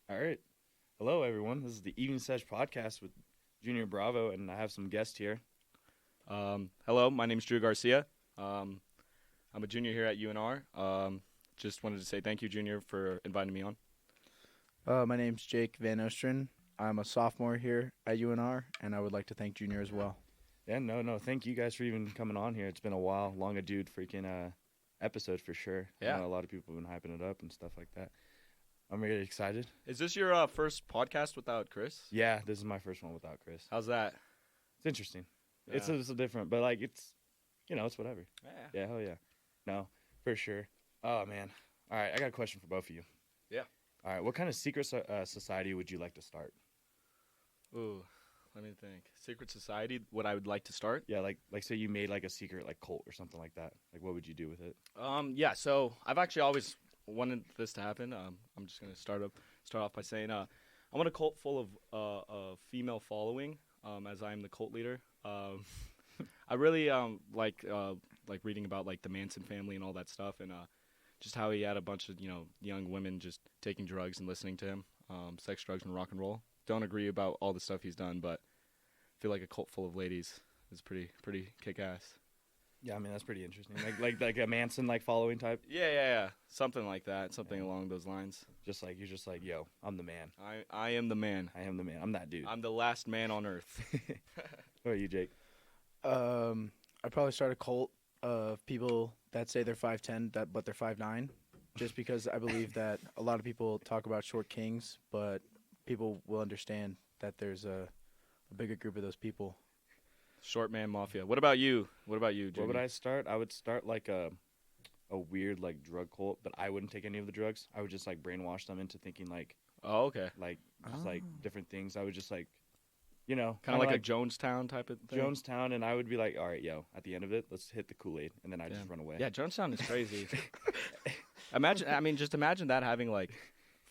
All right. Hello, everyone. This is the Evening Sesh podcast with Junior Bravo, and I have some guests here. Hello, my name is Drew Garcia. I'm a junior here at UNR. Just wanted to say thank you, Junior, for inviting me on. My name's Jake Van Ostrin. I'm a sophomore here at UNR, and I would like to thank Junior as well. Yeah, no. Thank you guys for even coming on here. It's been a while. Long a dude freaking episode for sure. Yeah. I know a lot of people have been hyping it up and stuff like that. I'm really excited. Is this your first podcast without Chris? Yeah, this is my first one without Chris. How's that? It's interesting. Yeah. It's a little different, but like it's whatever. Yeah. Yeah, hell yeah. No, for sure. Oh man. All right, I got a question for both of you. Yeah. All right, what kind of secret society would you like to start? Ooh, let me think. Secret society, what I would like to start? Yeah, like say you made like a secret like cult or something like that. Like what would you do with it? Yeah, so I've actually always wanted this to happen. I'm just going to start off by saying I want a cult full of a female following, as I am the cult leader. I really like reading about like the Manson family and all that stuff, and just how he had a bunch of young women just taking drugs and listening to him, sex, drugs, and rock and roll. Don't agree about all the stuff he's done, but I feel like a cult full of ladies is pretty kick ass. Yeah, I mean that's pretty interesting. Like a Manson like following type. Yeah, something like that, something along those lines. Just like you're just like, yo, I'm the man. I am the man. I am the man. I'm that dude. I'm the last man on earth. What are you, Jake? I'd probably start a cult of people that say they're 5'10", but they're 5'9", just because I believe that a lot of people talk about short kings, but people will understand that there's a bigger group of those people. Short man mafia. What about you? Junior? What would I start? I would start like a weird like drug cult, but I wouldn't take any of the drugs. I would just like brainwash them into thinking like Oh, okay. like just like different things. I would just like Kind of like a Jonestown type of thing. Jonestown, and I would be like, all right, yo, at the end of it, let's hit the Kool-Aid, and then I just run away. Yeah, Jonestown is crazy. Just imagine that having like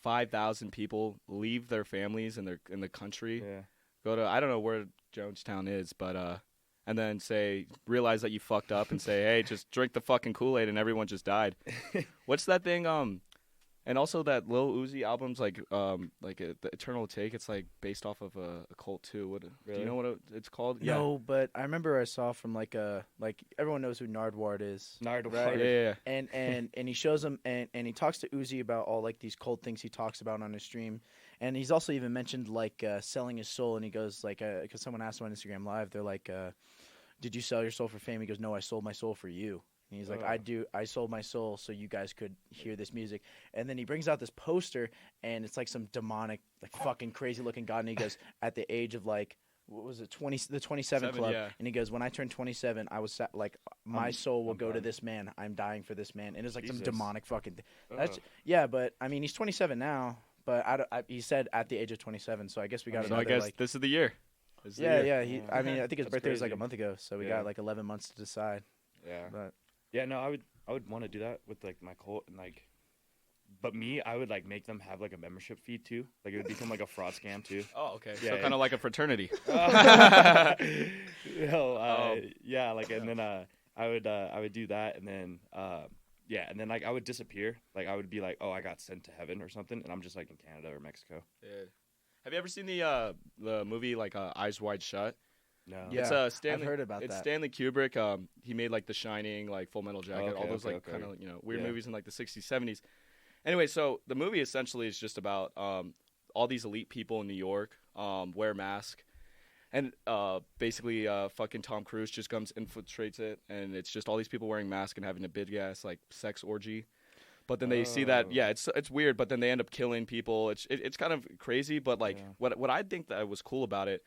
5,000 people leave their families in the country, Yeah. go to I don't know where Jonestown is, but and then realize that you fucked up and say, hey, just drink the fucking Kool-Aid, and everyone just died. What's that thing? And also that Lil Uzi album's the Eternal Take. It's like based off of a cult too. What do Really? you know what it's called? No, but I remember I saw from like everyone knows who Nardwuar is. Nardwuar. Right? Yeah. And he shows him and he talks to Uzi about all like these cold things he talks about on his stream, and he's also even mentioned like selling his soul, and he goes like because someone asked him on Instagram Live, they're like, did you sell your soul for fame? He goes, no, I sold my soul for you. And he's like, I sold my soul so you guys could hear this music. And then he brings out this poster, and it's like some demonic, like fucking crazy looking god. And he goes, at the age of like, what was it, the 27 club. Yeah. And he goes, when I turned 27, I was like, my soul will go to this man. I'm dying for this man. And it's like Jesus. some demonic fucking thing. Yeah, but I mean, he's 27 now, but he said at the age of 27. So I guess we got So another, I guess like, this is the year. yeah. I mean, I think his That's birthday was like crazy. a month ago. So we Yeah. got like 11 months to decide. Yeah. But Yeah, no, I would want to do that with like my cult and like, but me, I would like make them have like a membership fee too. Like it would become like a fraud scam too. Oh, okay. Yeah, So yeah. kind of like a fraternity. Yeah, like and then I would do that, and then and then like I would disappear. Like I would be like, oh, I got sent to heaven or something, and I'm just like in Canada or Mexico. Yeah. Have you ever seen the movie like Eyes Wide Shut? No. Yeah. It's Stanley. I've heard about it's that. Stanley Kubrick. He made like The Shining, like Full Metal Jacket, all those okay. kind of weird Yeah. movies in like the 60s, 70s. Anyway, so the movie essentially is just about all these elite people in New York wear masks, and basically fucking Tom Cruise just comes infiltrates it, and it's just all these people wearing masks and having a big ass like sex orgy. But then they see that it's weird, but then they end up killing people. It's kind of crazy, but like what I think that was cool about it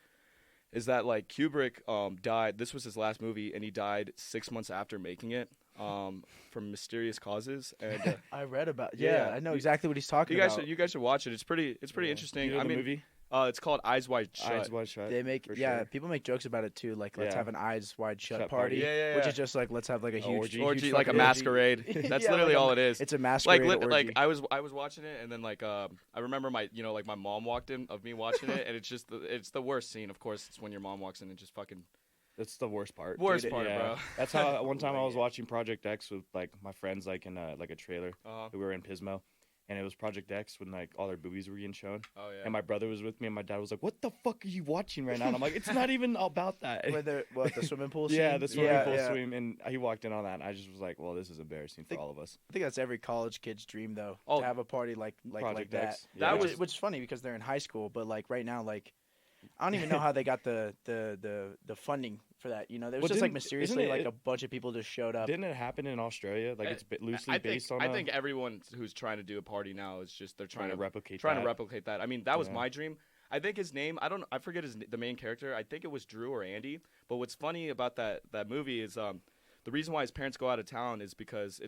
is that like Kubrick died. This was his last movie, and he died 6 months after making it from mysterious causes. And I read about. Yeah. I know exactly what he's talking about. you guys should watch it. It's pretty interesting. You know I the mean, movie it's called Eyes Wide Shut. Eyes Wide Shut. They make for yeah. sure. People make jokes about it too. Like let's Yeah. have an eyes wide shut Shut party. party. Yeah. Which is just like let's have like a huge Orgy, huge like a fucking masquerade. orgy. That's Yeah, literally like all it is. It's a masquerade Like orgy. I was watching it, and then like I remember my mom walked in of me watching it, and it's the worst scene. Of course, it's when your mom walks in and just fucking That's the worst part. Worst Dude, part, bro. That's how one time I was watching Project X with like my friends, like in like a trailer. Uh-huh. We were in Pismo, and it was Project X when like all their boobies were getting shown. Oh yeah. And my brother was with me, and my dad was like, "What the fuck are you watching right now?" And I'm like, "It's not even about that." Where the swimming pool scene? Yeah, the swimming pool yeah. swim, and he walked in on that, and I just was like, "Well, this is embarrassing for all of us." I think that's every college kid's dream, though, Oh, to have a party like Project that. X. That which, was- which is funny because they're in high school, but like right now, like I don't even know how they got the funding for that. You know, it was Well, just like isn't mysteriously it- like a bunch of people just showed up. Didn't it happen in Australia? Like it's loosely I think, based on. I think everyone who's trying to do a party now is just they're trying to replicate. trying to that. replicate that. I mean, that was Yeah. my dream. I think his name, I forget the main character. I think it was Drew or Andy. But what's funny about that movie is the reason why his parents go out of town is because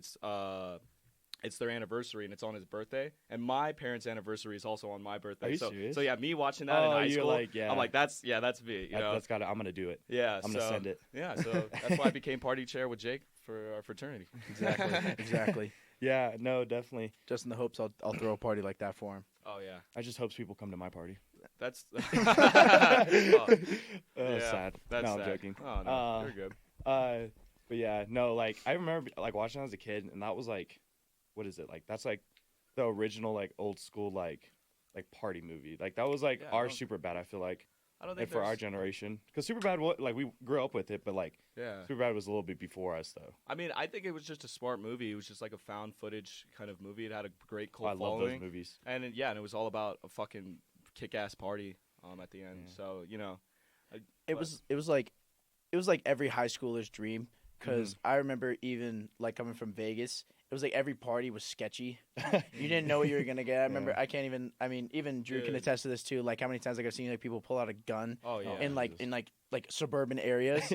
it's their anniversary and it's on his birthday. And my parents' anniversary is also on my birthday. Are you so serious? so yeah, me watching that in high you're school, like, yeah. I'm like that's me. You know? That's got. I'm gonna do it. Yeah, I'm gonna send it. Yeah, so that's why I became party chair with Jake for our fraternity. Exactly. Yeah. No, definitely. Just in the hopes I'll throw a party like that for him. Oh yeah, I just hope people come to my party. that's Oh, Yeah, sad. that's no, I'm sad. joking. Oh no, you're good. But yeah, no, like I remember like watching that as a kid, and that was like, what is it like? That's like the original like old school like party movie. Like that was like Yeah, our I don't- Superbad. I feel like I don't like think for our there's- generation, because Superbad, like we grew up with it, but like Yeah. Superbad was a little bit before us though. I mean, I think it was just a smart movie. It was just like a found footage kind of movie. It had a great cult I love following. those movies. And it was all about a fucking kick-ass party at the end. Yeah. So, It was like every high schooler's dream because I remember even like coming from Vegas, it was like every party was sketchy. You didn't know what you were gonna get. I remember Yeah. I can't even. I mean, even Drew can Yeah. attest to this too. Like how many times like I've seen like people pull out a gun oh yeah. in like Jesus. suburban areas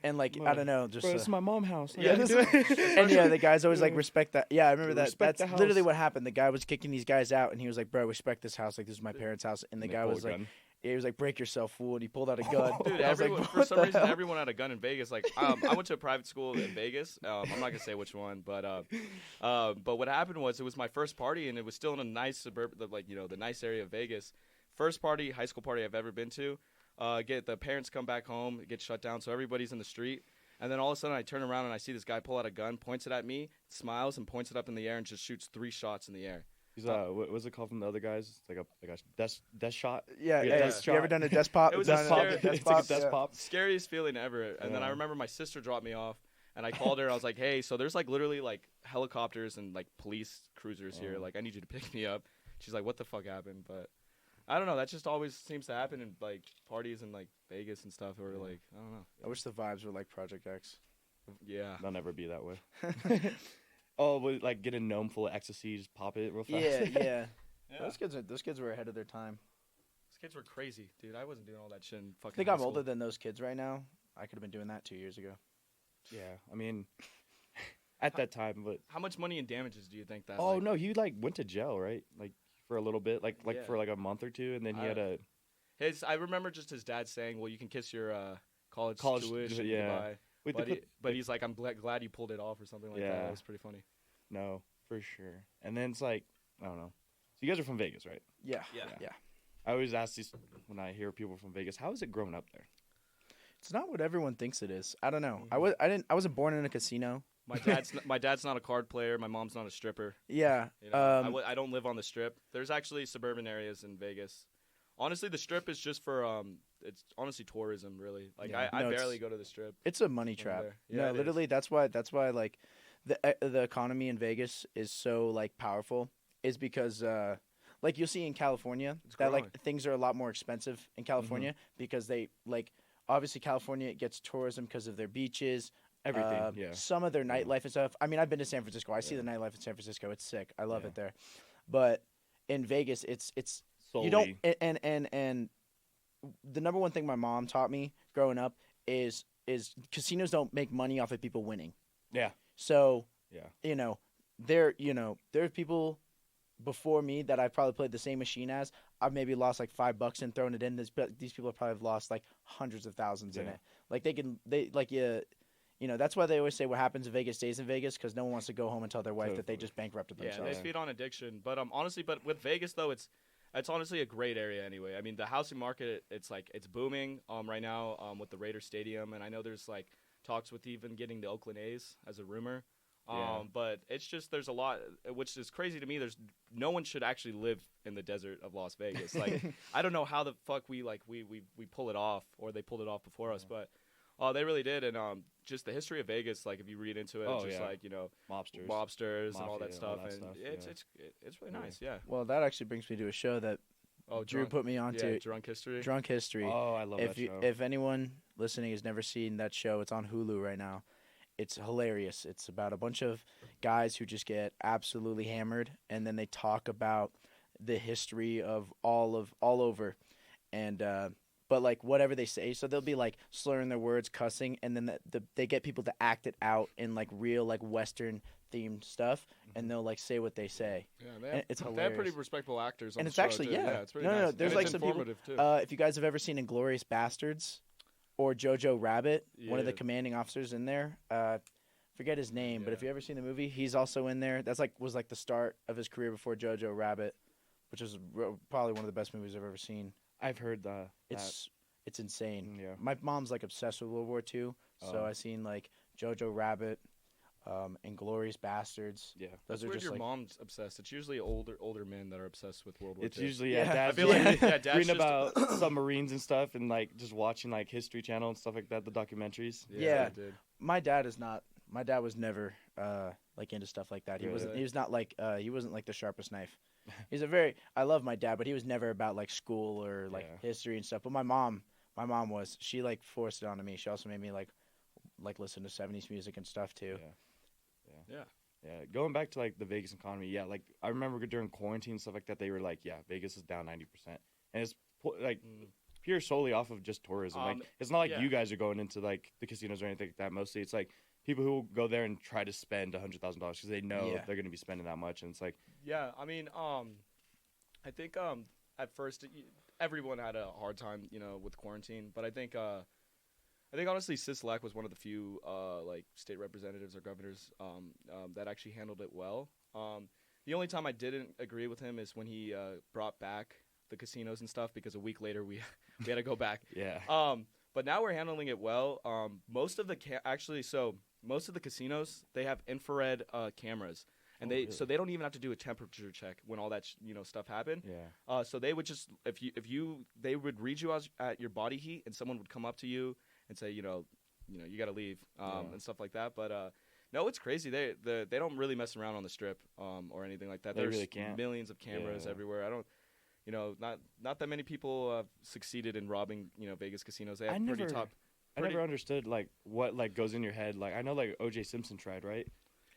and like I Bro, don't know, just Bro, this is my mom's house. Yeah, Like, and yeah, the guys always like respect that. Yeah, I remember that. Respect That's the literally house. what happened. The guy was kicking these guys out, and he was like, "Bro, respect this house. Like this is my parents' house." And the they guy pull was a like, gun. he was like, "Break yourself, fool!" And he pulled out a gun. Dude, I was like, everyone, for "What some the reason, hell?" everyone had a gun in Vegas. Like, I went to a private school in Vegas. I'm not gonna say which one, but what happened was it was my first party, and it was still in a nice suburb, the nice area of Vegas. First party, high school party I've ever been to. Get the parents come back home, it gets shut down, so everybody's in the street. And then all of a sudden, I turn around and I see this guy pull out a gun, points it at me, smiles, and points it up in the air, and just shoots 3 shots in the air. He's what was it called from the other guys? It's like a death shot. Yeah, Yeah, yeah. death You ever shot. done a desk pop? It was Done a a scary- desk It's like pop? a death Yeah. pop. Scariest feeling ever. And then I Yeah. remember my sister dropped me off, and I called her. I was like, "Hey, so there's like literally like helicopters and like police cruisers here. Oh. Like, I need you to pick me up." She's like, "What the fuck happened?" But I don't know. That just always seems to happen in like parties in like Vegas and stuff, or like I don't know. I wish the vibes were like Project X. Yeah. They'll never be that way. Oh, like get a gnome full of ecstasy, just pop it real fast. Yeah. Yeah. Those kids were ahead of their time. Those kids were crazy, dude. I wasn't doing all that shit in fucking. I think high I'm school. older than those kids right now. I could have been doing that 2 years ago. Yeah, I mean, at that time, but How much money in damages do you think that? oh like, no, he like went to jail, right? Like for a little bit, like Yeah. for like a month or two, and then he had a I remember just his dad saying, "Well, you can kiss your college tuition yeah. goodbye." wait, they But put- he's like, "I'm glad you pulled it off," or something like that. Yeah. It was pretty funny. no for sure. And then it's like I don't know. So you guys are from Vegas, right? Yeah. Yeah. I always ask these when I hear people from Vegas, how is it growing up there? It's not what everyone thinks it is. I don't know. I wasn't born in a casino. My dad's not a card player. My mom's not a stripper. Yeah. You know, I don't live on the strip. There's actually suburban areas in Vegas. Honestly, the strip is just for it's honestly tourism, really. Like Yeah. I No, barely it's- go to the strip. It's a money over trap. there. Yeah, No, it is. literally, that's why like the economy in Vegas is so like powerful is because like you'll see in California It's that growing. like things are a lot more expensive in California because they like obviously California gets tourism because of their beaches, Everything, yeah. some of their nightlife and stuff. I mean, I've been to San Francisco. I see the nightlife in San Francisco. It's sick. I love Yeah. it there. But in Vegas, it's Solely. you don't and the number one thing my mom taught me growing up is casinos don't make money off of people winning. Yeah. So, Yeah. there's people before me that I've probably played the same machine as. I've maybe lost like $5 and thrown it in. These people probably have lost like hundreds of thousands in Yeah. it. Like that's why they always say what happens in Vegas stays in Vegas because no one wants to go home and tell their wife that they Totally. just bankrupted Yeah, themselves. they feed on addiction. But honestly, with Vegas though, it's honestly a great area anyway. I mean, the housing market, it's booming right now with the Raiders Stadium, and I know there's like talks with even getting the Oakland A's as a rumor. Yeah. But it's just there's a lot, which is crazy to me. There's no one should actually live in the desert of Las Vegas. Like I don't know how the fuck we pull it off, or they pulled it off before us, but they really did. And just the history of Vegas, like if you read into it, it's just like mobsters, and all Mafia, that stuff, all that and stuff, it's really nice. Yeah. Well, that actually brings me to a show that Drew put me on to. Drunk History. Drunk History. Oh, I love that show. If anyone listening has never seen that show, it's on Hulu right now. It's hilarious. It's about a bunch of guys who just get absolutely hammered, and then they talk about the history of all over, and but like whatever they say, so they'll be like slurring their words, cussing, and then they get people to act it out in like real like Western themed stuff, and they'll like say what they say. Yeah, it's hilarious. They have pretty respectable actors on and the it's show, actually too. yeah. It's pretty no, nice. no, there's and like it's some people. informative too. If you guys have ever seen Inglourious Bastards or Jojo Rabbit, one of the commanding officers in there, forget his name, but if you ever seen the movie, he's also in there. That's was the start of his career before Jojo Rabbit, which is probably one of the best movies I've ever seen. I've heard that. It's insane. Yeah. My mom's like obsessed with World War II, so I seen like Jojo Rabbit, Inglourious Bastards. Yeah, that's are weird. just Your like, mom's obsessed. It's usually older men that are obsessed with World War II. It's usually Yeah. dad. I feel like dad's reading just- about submarines and stuff, and like just watching like History Channel and stuff like that, the documentaries. Yeah. Dude. My dad is not. My dad was never like into stuff like that. He Really? wasn't. He was not like. He wasn't like the sharpest knife. He's a very. I love my dad, but he was never about like school or like history and stuff. But my mom was. She like forced it onto me. She also made me like listen to 70s music and stuff too. Yeah, going back to like the Vegas economy, yeah, like I remember during quarantine and stuff like that, they were like, yeah, Vegas is down 90%, and it's like pure solely off of just tourism. Like it's not like you guys are going into like the casinos or anything like that. Mostly, it's like people who will go there and try to spend $100,000 because they know they're going to be spending that much, and it's like, yeah, I mean, I think at first everyone had a hard time, with quarantine, but I think honestly, Sisolak was one of the few like state representatives or governors that actually handled it well. The only time I didn't agree with him is when he brought back the casinos and stuff, because a week later we had to go back. yeah, But now we're handling it well. Most of the most of the casinos, they have infrared cameras. And so they don't even have to do a temperature check when all that stuff happened. yeah, So they would just they would read you at your body heat, and someone would come up to you and say, you got to leave, and stuff like that. But no, it's crazy. They don't really mess around on the strip or anything like that. They There's really can't. millions of cameras everywhere. I don't. Not that many people have succeeded in robbing Vegas casinos. They have I never understood like what like goes in your head. Like I know like O.J. Simpson tried, right?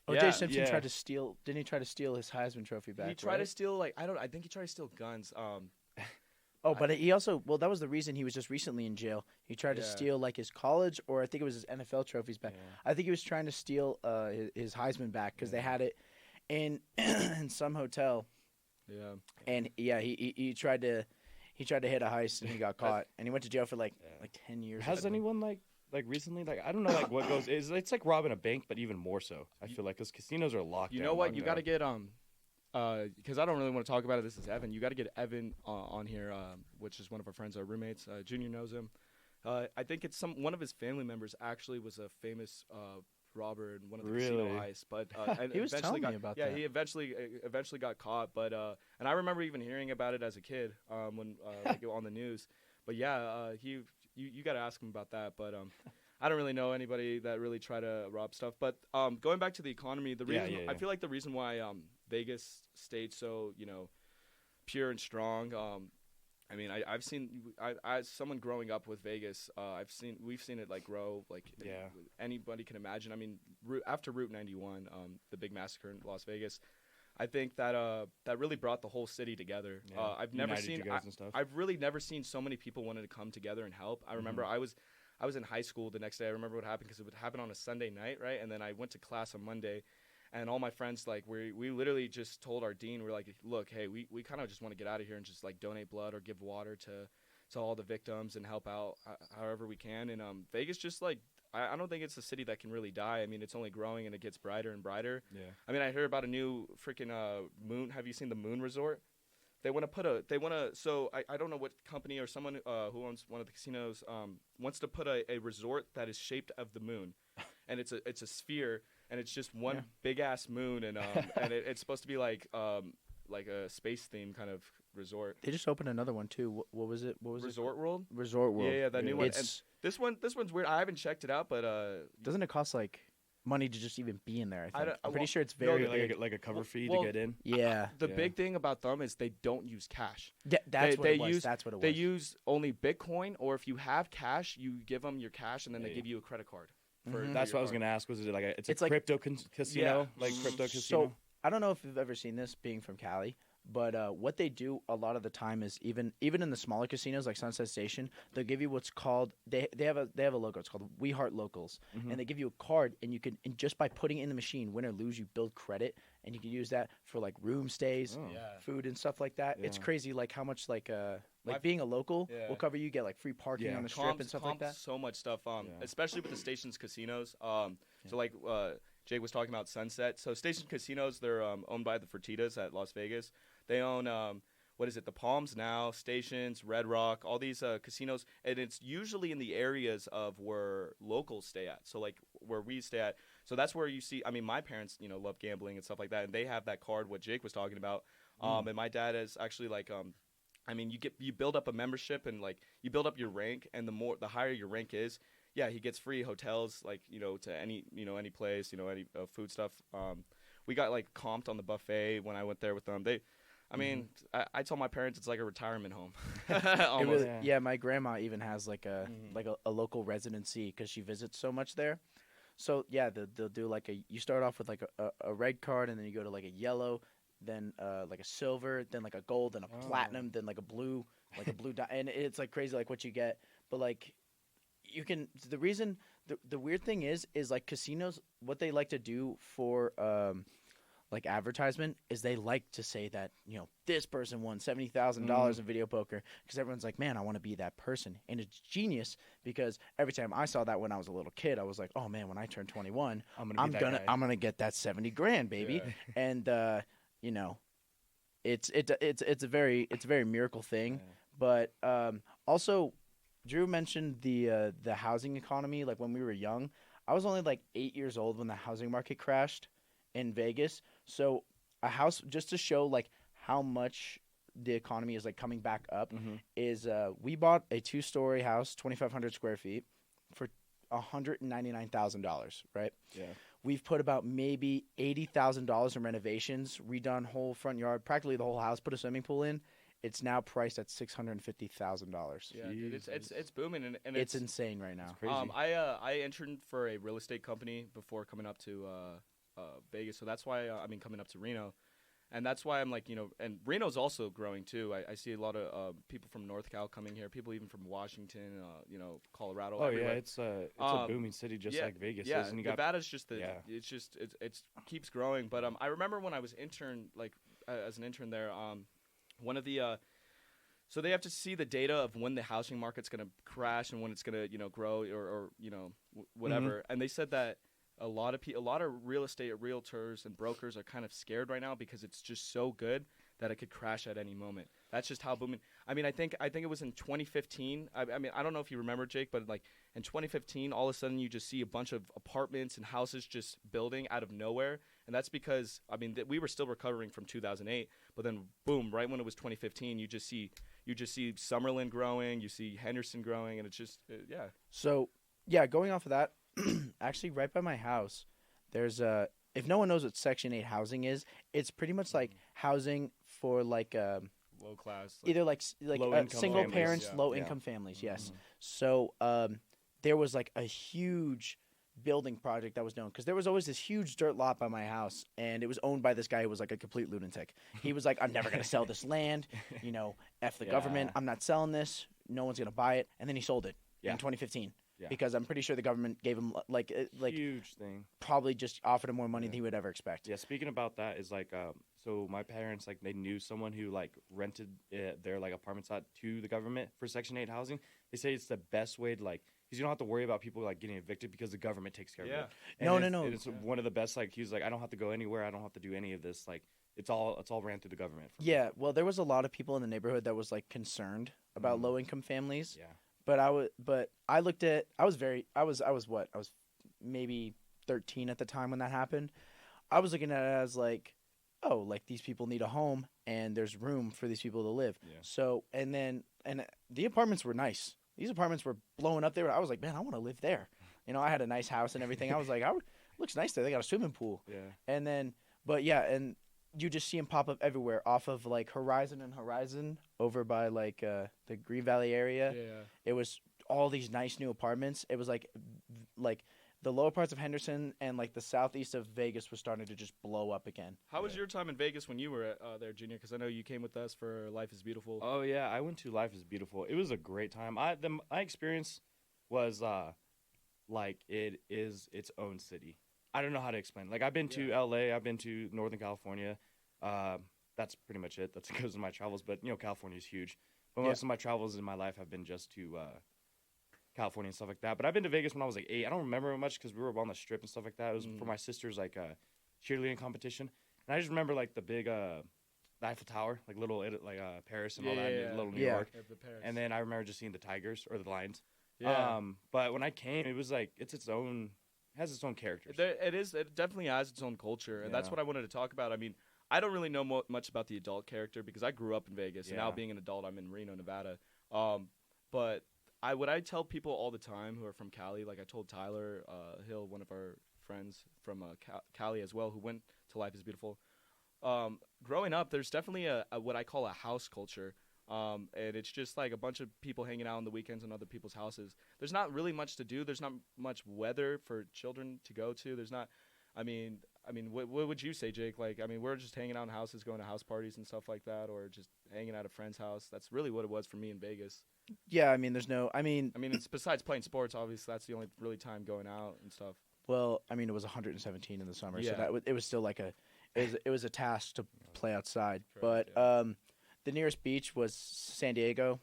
O.J. Simpson tried to steal. Didn't he try to steal his Heisman Trophy back? He tried to steal I think he tried to steal guns. But he also that was the reason he was just recently in jail. He tried to steal like his college, or I think it was his NFL trophies back. Yeah. I think he was trying to steal his Heisman back because they had it in in some hotel. Yeah. And he tried to hit a heist and he got caught and he went to jail for like 10 years. Has anyone like recently like I don't know like what goes is it's like robbing a bank but even more so. I feel like because casinos are locked. You know what? You got to get because I don't really want to talk about it. This is Evan. You got to get Evan on here, which is one of our friends, our roommates. Junior knows him. I think it's one of his family members actually was a famous robber in one of the casino heists, but he was telling me about that. Yeah, he eventually got caught, but and I remember even hearing about it as a kid when like on the news. But yeah, you got to ask him about that. But I don't really know anybody that really try to rob stuff. But going back to the economy, the reason I feel like the reason why Vegas stayed so pure and strong. I mean, I've seen as someone growing up with Vegas, we've seen it like grow like anybody can imagine. I mean, after Route 91, the big massacre in Las Vegas, I think that that really brought the whole city together. Yeah. I've really never seen so many people wanting to come together and help. I remember I was in high school the next day. I remember what happened because it would happen on a Sunday night, right? And then I went to class on Monday. And all my friends, like, we literally just told our dean, we're like, look, hey, we kind of just want to get out of here and just, like, donate blood or give water to all the victims and help out however we can. And Vegas just, like, I don't think it's a city that can really die. I mean, it's only growing and it gets brighter and brighter. Yeah. I mean, I heard about a new freaking moon. Have you seen the Moon Resort? They want to so I don't know what company or someone who owns one of the casinos wants to put a resort that is shaped of the moon. And it's a sphere. and it's just one big ass moon, and it's supposed to be like a space theme kind of resort. They just opened another one too. What was it? Resort World? Resort World. Yeah, that new one. And this one's weird. I haven't checked it out, but doesn't it cost like money to just even be in there? I'm pretty sure it's very like a cover fee to get in. Yeah. The big thing about them is they don't use cash. Yeah, that's what it was. They use only Bitcoin, or if you have cash, you give them your cash, and then they give you a credit card. That's what I was gonna ask. Was it like it's like crypto casino? Like crypto casino? So I don't know if you've ever seen this, being from Cali. But what they do a lot of the time is even in the smaller casinos like Sunset Station, they'll give you what's called they have a logo. It's called We Heart Locals, and they give you a card, and you can just by putting it in the machine, win or lose, you build credit, and you can use that for like room stays, food and stuff like that. Yeah. It's crazy like how much like being a local will cover you. Get like free parking on the strip and stuff like that. So much stuff, especially with the Stations casinos. So like Jake was talking about Sunset. So Station Casinos, they're owned by the Fertittas at Las Vegas. They own, the Palms Now, Stations, Red Rock, all these casinos. And it's usually in the areas of where locals stay at. So, like, where we stay at. So that's where you see, my parents, love gambling and stuff like that. And they have that card, what Jake was talking about. And my dad is actually, like, you build up a membership and, like, you build up your rank. And the higher your rank is, he gets free hotels, like, to any place, any food stuff. We got, like, comped on the buffet when I went there with them. I told my parents it's like a retirement home. Almost. My grandma even has like a local residency because she visits so much there. So they'll do you start off with like a red card, and then you go to like a yellow, then like a silver, then like a gold, then a platinum, then like a blue and it's like crazy like what you get. But like you can the weird thing is like casinos, what they like to do for like advertisement is they like to say that, this person won $70,000 in video poker, because everyone's like, man, I want to be that person. And it's genius, because every time I saw that when I was a little kid, I was like, oh man, when I turn 21, I'm gonna get that 70 grand, baby. Yeah. And it's a very miracle thing. Yeah. But also Drew mentioned the housing economy. Like when we were young, I was only like 8 years old when the housing market crashed in Vegas. So a house, just to show like how much the economy is like coming back up, is we bought a 2-story house, 2,500 square feet, for $199,000, right? Yeah. We've put about maybe $80,000 in renovations, redone whole front yard, practically the whole house, put a swimming pool in. It's now priced at $650,000. Yeah, dude, it's booming, and it's insane right now. It's crazy. I interned for a real estate company before coming up to Vegas, so that's why coming up to Reno, and that's why I'm like, and Reno's also growing too. I see a lot of people from North Cal coming here, people even from Washington, Colorado. Oh everywhere. Yeah, it's a booming city just like Vegas is. And Nevada's just it keeps growing. But I remember when I was as an intern there, one of the so they have to see the data of when the housing market's going to crash and when it's going to grow or whatever. And they said that a lot of real estate realtors and brokers are kind of scared right now because it's just so good that it could crash at any moment. That's just how booming. I think it was in 2015. I don't know if you remember, Jake, but like in 2015, all of a sudden you just see a bunch of apartments and houses just building out of nowhere, and that's because we were still recovering from 2008. But then boom, right when it was 2015, you just see Summerlin growing, you see Henderson growing, and it's just So going off of that, actually right by my house, there's if no one knows what Section 8 housing is, it's pretty much like housing for like low class, either like single parents, low income families. Yes. So there was like a huge building project that was known, because there was always this huge dirt lot by my house, and it was owned by this guy who was like a complete lunatic. He was like, I'm never going to sell this land, F the government, I'm not selling this, no one's going to buy it. And then he sold it in 2015. Yeah. Because I'm pretty sure the government gave him like huge thing. Probably just offered him more money than he would ever expect. Yeah. Speaking about that is like, so my parents, like, they knew someone who like rented their like apartments out to the government for Section 8 housing. They say it's the best way to like, because you don't have to worry about people like getting evicted because the government takes care of it. No. It's one of the best. Like he was like, I don't have to go anywhere. I don't have to do any of this. Like it's all ran through the government. Yeah. Well, there was a lot of people in the neighborhood that was like concerned about low income families. Yeah. But I was maybe 13 at the time when that happened. I was looking at it as like, oh, like these people need a home and there's room for these people to live. Yeah. So and the apartments were nice. These apartments were blowing up there. I was like, man, I want to live there. You know, I had a nice house and everything. I was like, looks nice there. They got a swimming pool. Yeah. And then, but yeah, and you just see them pop up everywhere off of like Horizon and Horizon over by like the Green Valley area. Yeah. It was all these nice new apartments. It was like the lower parts of Henderson and like the southeast of Vegas was starting to just blow up again. How was your time in Vegas when you were there, Junior? Because I know you came with us for Life is Beautiful. Oh yeah, I went to Life is Beautiful. It was a great time. My experience was like it is its own city. I don't know how to explain. Like I've been to LA, I've been to Northern California. That's pretty much it. That's because of my travels. But California is huge. But most of my travels in my life have been just to California and stuff like that. But I've been to Vegas when I was like 8. I don't remember much because we were on the Strip and stuff like that. It was for my sister's like cheerleading competition, and I just remember like the big the Eiffel Tower, like little like Paris and all that, and little New York. And then I remember just seeing the tigers or the lions. Yeah. But when I came, it was like it has its own characters. It definitely has its own culture, and that's what I wanted to talk about. I mean, I don't really know much about the adult character because I grew up in Vegas, and now being an adult, I'm in Reno, Nevada. But what I tell people all the time who are from Cali, like I told Tyler Hill, one of our friends from Cali as well, who went to Life is Beautiful. Growing up, there's definitely a what I call a house culture. And it's just like a bunch of people hanging out on the weekends in other people's houses. There's not really much to do. There's not much weather for children to go to. There's not, I mean, what would you say, Jake? Like, I mean, we're just hanging out in houses, going to house parties and stuff like that, or just hanging at a friend's house. That's really what it was for me in Vegas. Yeah, I mean, it's besides playing sports, obviously, that's the only really time going out and stuff. Well, I mean, it was 117 in the summer, so it was still like it was a task to play outside. Correct, but the nearest beach was San Diego,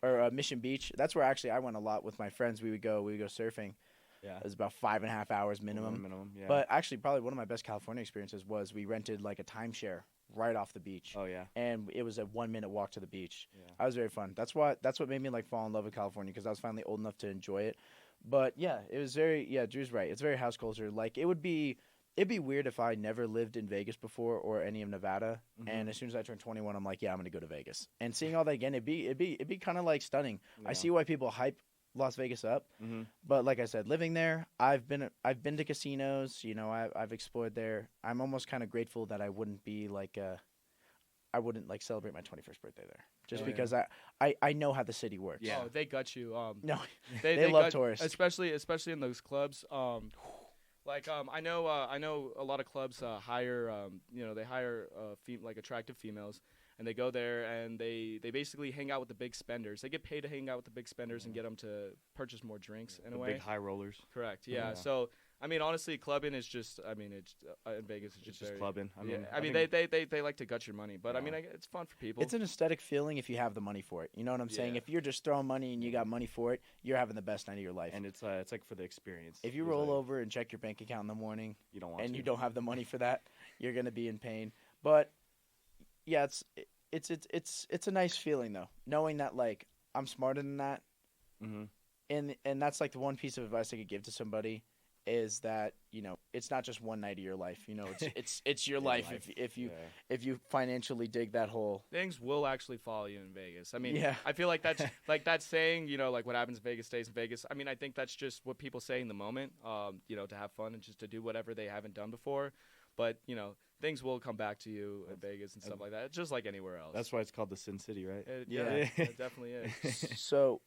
or Mission Beach. That's where actually I went a lot with my friends. We would go surfing. Yeah, it was about 5.5 hours minimum. Yeah. But actually, probably one of my best California experiences was we rented like a timeshare right off the beach. Oh yeah, and it was a 1-minute walk to the beach. Yeah, that was very fun. That's what made me like fall in love with California because I was finally old enough to enjoy it. But yeah, it was very Drew's right. It's very house culture. Like it'd be weird if I never lived in Vegas before or any of Nevada, and as soon as I turned 21, I'm like, yeah, I'm gonna go to Vegas. And seeing all that again, it'd be kind of like stunning. Yeah. I see why people hype Las Vegas up, but like I said, living there, I've been to casinos. I've explored there. I'm almost kind of grateful that I wouldn't be like I wouldn't like celebrate my 21st birthday there, just because I know how the city works. Yeah, they got you. No, they love got, tourists, especially in those clubs. I know a lot of clubs hire they hire like attractive females, and they go there and they basically hang out with the big spenders. They get paid to hang out with the big spenders and get them to purchase more drinks in a way. Big high rollers. Correct. Yeah. So I mean, honestly, clubbing is just. I mean, it's in Vegas. It's just clubbing. They like to gut your money, but I mean, it's fun for people. It's an aesthetic feeling if you have the money for it. You know what I'm saying? If you're just throwing money and you got money for it, you're having the best night of your life. And it's like for the experience. If you roll over and check your bank account in the morning, you don't want and you don't have the money for that, you're gonna be in pain. But yeah, it's a nice feeling though, knowing that like I'm smarter than that. And that's like the one piece of advice I could give to somebody. Is that it's not just one night of your life. It's your life. If you financially dig that hole, things will actually follow you in Vegas. I mean, I feel like that's like that saying. Like what happens in Vegas stays in Vegas. I mean, I think that's just what people say in the moment. To have fun and just to do whatever they haven't done before. But things will come back to you in Vegas and stuff like that. It's just like anywhere else. That's why it's called the Sin City, right? It definitely is. So,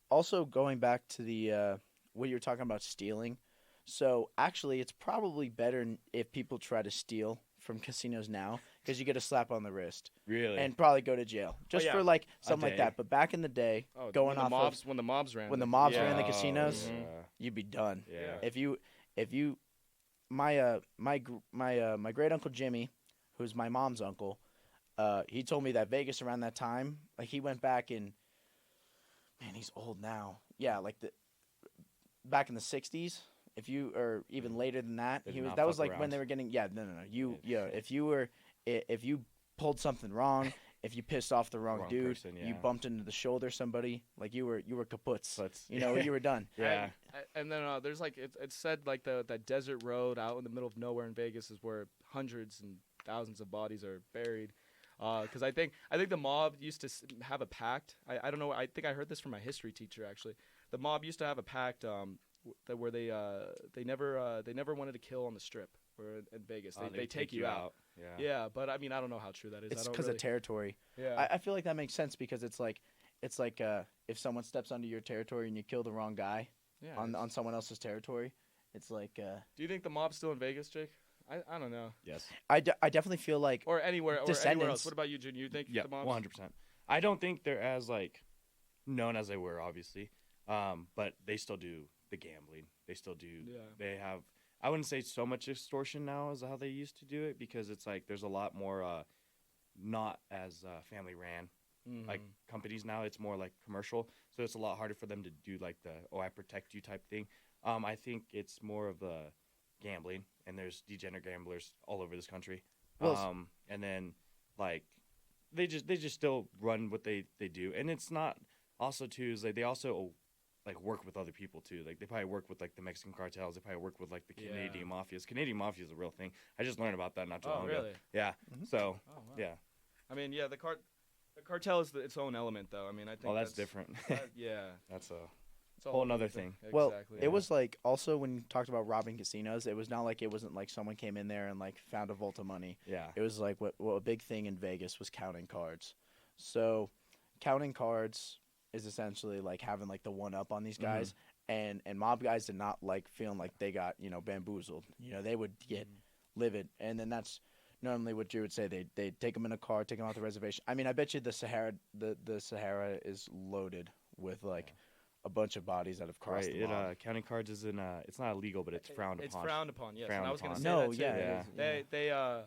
also going back to the what you were talking about stealing. So, actually, it's probably better if people try to steal from casinos now because you get a slap on the wrist. Really? And probably go to jail. Just for, like, something like that. But back in the day, when the mobs ran the casinos, you'd be done. Yeah. My great-uncle Jimmy, who's my mom's uncle, he told me that Vegas around that time, like, he went back in, man, he's old now. Yeah, like, back in the 60s. If you or even later than that, that was like when they were getting if you pulled something wrong, if you pissed off the wrong dude, person, you bumped into the shoulder somebody, like you were kaputs. But, You were done. Yeah. And then there's like it's said like that desert road out in the middle of nowhere in Vegas is where hundreds and thousands of bodies are buried. Because I think the mob used to have a pact. I don't know. I think I heard this from my history teacher actually. The mob used to have a pact where they never wanted to kill on the Strip or in Vegas. They take you out. Yeah, but I mean I don't know how true that is. It's because of territory. Yeah, I feel like that makes sense because it's like if someone steps onto your territory and you kill the wrong guy on someone else's territory, it's like. Do you think the mob's still in Vegas, Jake? I don't know. Yes. I definitely feel like or anywhere else. What about you, Jun? You think the mob's 100%. I don't think they're as like known as they were, obviously. But they still do the gambling. They still do. Yeah. They have. I wouldn't say so much extortion now as how they used to do it because it's like there's a lot more not as family ran like companies now. It's more like commercial, so it's a lot harder for them to do like the I protect you type thing. I think it's more of the gambling, and there's degenerate gamblers all over this country. And then like they just still run what they do, and it's not also too is like they also like work with other people too. Like they probably work with like the Mexican cartels. They probably work with like the Canadian mafias. Canadian mafia is a real thing. I just learned about that not too long ago. Yeah. Mm-hmm. So yeah. I mean, yeah, the cartel is its own element, though. I mean, I think. Well, that's different. Yeah. That's a whole nother thing. Well, exactly, it was like also when you talked about robbing casinos, it was not like it wasn't like someone came in there and like found a vault of money. Yeah. It was like what a big thing in Vegas was counting cards. So, counting cards is essentially like having like the one up on these guys, and mob guys did not like feeling like they got bamboozled. They would get livid, and then that's normally what you would say. They take them in a car, take them off the reservation. I mean, I bet you the Sahara is loaded with like a bunch of bodies that have crossed the mob. Counting cards isn't it's not illegal, but it's frowned upon. It's frowned upon. Yes, frowned and I was going to say upon. that too. They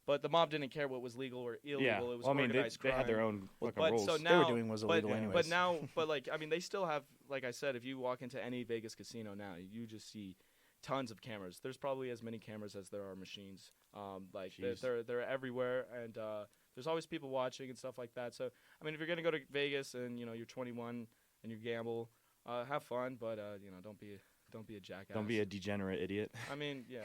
but the mob didn't care what was legal or illegal. Yeah. It was organized crime. They had their own fucking rules. So now, they were doing was illegal anyways. But now, like I mean, they still have. Like I said, if you walk into any Vegas casino now, you just see tons of cameras. There's probably as many cameras as there are machines. Like they're everywhere, and there's always people watching and stuff like that. So I mean, if you're gonna go to Vegas and you're 21 and you gamble, have fun, but don't be a jackass. Don't be a degenerate idiot. I mean, yeah.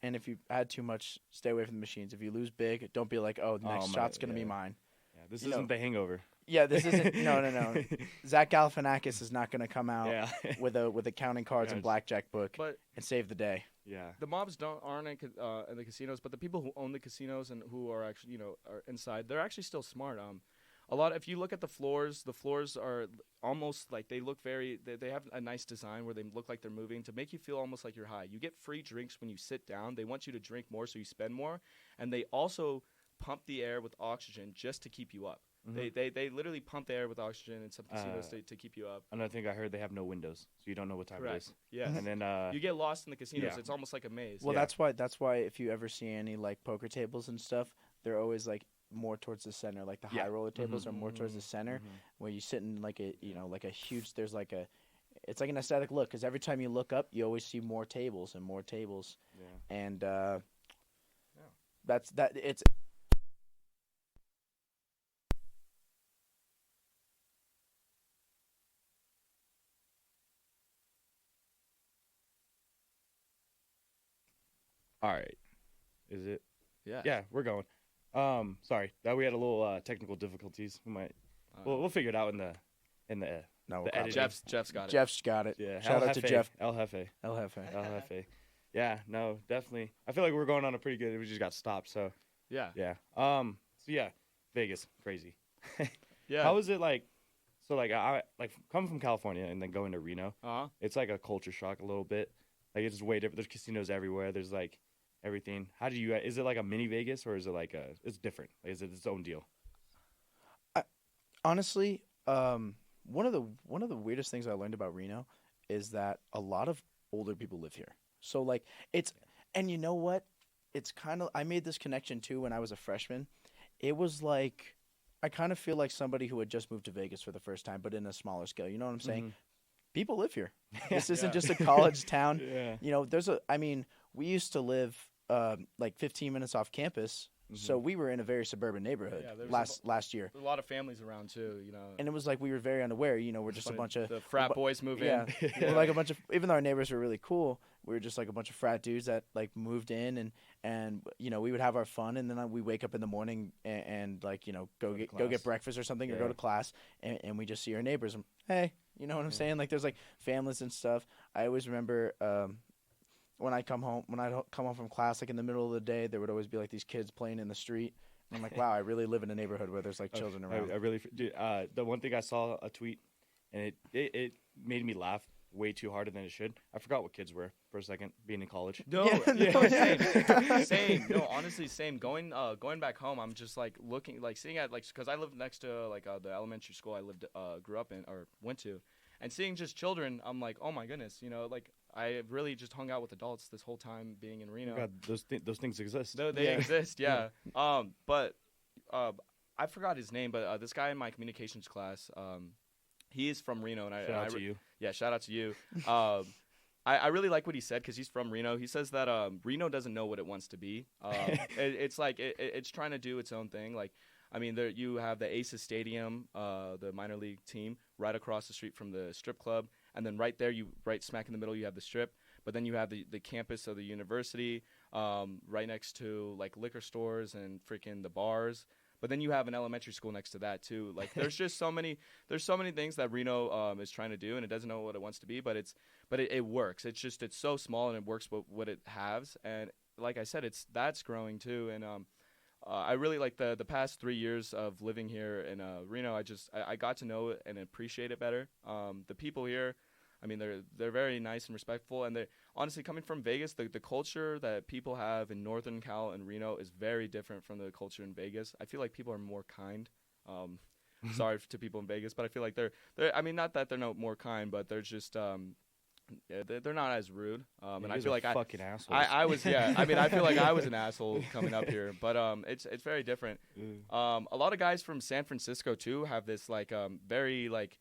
And if you add too much, stay away from the machines. If you lose big, don't be like, the next shot's going to be mine. Yeah, this isn't The Hangover. Yeah, this isn't. No. Zach Galifianakis is not going to come out with a counting cards and blackjack book and save the day. Yeah. The mobs aren't in the casinos, but the people who own the casinos and who are actually are inside, they're actually still smart. If you look at the floors are almost like they look they have a nice design where they look like they're moving to make you feel almost like you're high. You get free drinks when you sit down. They want you to drink more so you spend more, and they also pump the air with oxygen just to keep you up. Mm-hmm. They literally pump the air with oxygen in some casinos to keep you up. Another thing I heard, they have no windows, so you don't know what time it is. Yeah, and then you get lost in the casinos. It's almost like a maze. Well, that's why if you ever see any like poker tables and stuff, they're always like more towards the center. Like the high roller tables are more towards the center, where you sit in like a like a huge. There's like it's like an aesthetic look because every time you look up, you always see more tables and more tables. Yeah, and that's it's. All right, is it? Yeah. Yeah, we're going. Sorry that we had a little technical difficulties. We might we'll figure it out in the no, the editing. Jeff's got it. Jeff's got it. Yeah. Shout out to Jeff. El Jefe. Yeah. No, definitely. I feel like we're going on a pretty good. We just got stopped. So yeah. So yeah, Vegas, crazy. Yeah. How is it like? So like I coming from California and then going to Reno. It's like a culture shock a little bit. Like it's way different. There's casinos everywhere. There's like everything. How do you? Is it like a mini Vegas or is it like it's different? Like, is it its own deal? Honestly, one of the weirdest things I learned about Reno is that a lot of older people live here. So like and you know what? It's kind of I made this connection too when I was a freshman. It was like I kind of feel like somebody who had just moved to Vegas for the first time, but in a smaller scale. You know what I'm saying? Mm-hmm. People live here. This isn't just a college town. Yeah. You know, we used to live like 15 minutes off campus, So we were in a very suburban neighborhood last year. A lot of families around too, And it was like we were very unaware. We're just a bunch of the frat boys move in. We're like a bunch of, even though our neighbors were really cool, we were just like a bunch of frat dudes that like moved in, and we would have our fun, and then we wake up in the morning and like go get breakfast or something or go to class, and we just see our neighbors and hey, you know what I'm saying? Like there's like families and stuff. I always remember when I come home from class, like in the middle of the day, there would always be like these kids playing in the street. And I'm like, wow, I really live in a neighborhood where there's like children around. I really do. The one thing I saw a tweet, and it made me laugh way too harder than it should. I forgot what kids were for a second, being in college. No, same. No, honestly, same. Going back home, I'm just like looking, like seeing at like, because I live next to like the elementary school I grew up in or went to, and seeing just children, I'm like, oh my goodness, like I really just hung out with adults this whole time being in Reno. God, those things exist. They exist, yeah. But I forgot his name, but this guy in my communications class, he is from Reno, and shout out to you. Yeah, shout out to you. I really like what he said because he's from Reno. He says that Reno doesn't know what it wants to be. It's like it's trying to do its own thing. Like, I mean, there you have the Aces Stadium, the minor league team, right across the street from the strip club, and then right there, right smack in the middle, you have the strip. But then you have the campus of the university, right next to like liquor stores and freaking the bars. But then you have an elementary school next to that too. Like there's just so many things that Reno is trying to do, and it doesn't know what it wants to be, but it works. It's so small and it works what it has. And like I said, that's growing too. And I really like the past 3 years of living here in Reno. I got to know it and appreciate it better. The people here, I mean, they're very nice and respectful, and they honestly, coming from Vegas, the culture that people have in Northern Cal and Reno is very different from the culture in Vegas. I feel like people are more kind. Sorry to people in Vegas, but I feel like they're I mean, not that they're not more kind, but they're just they're not as rude. And I feel like fucking assholes. I was I mean, I feel like I was an asshole coming up here, but it's very different. A lot of guys from San Francisco too have this like very like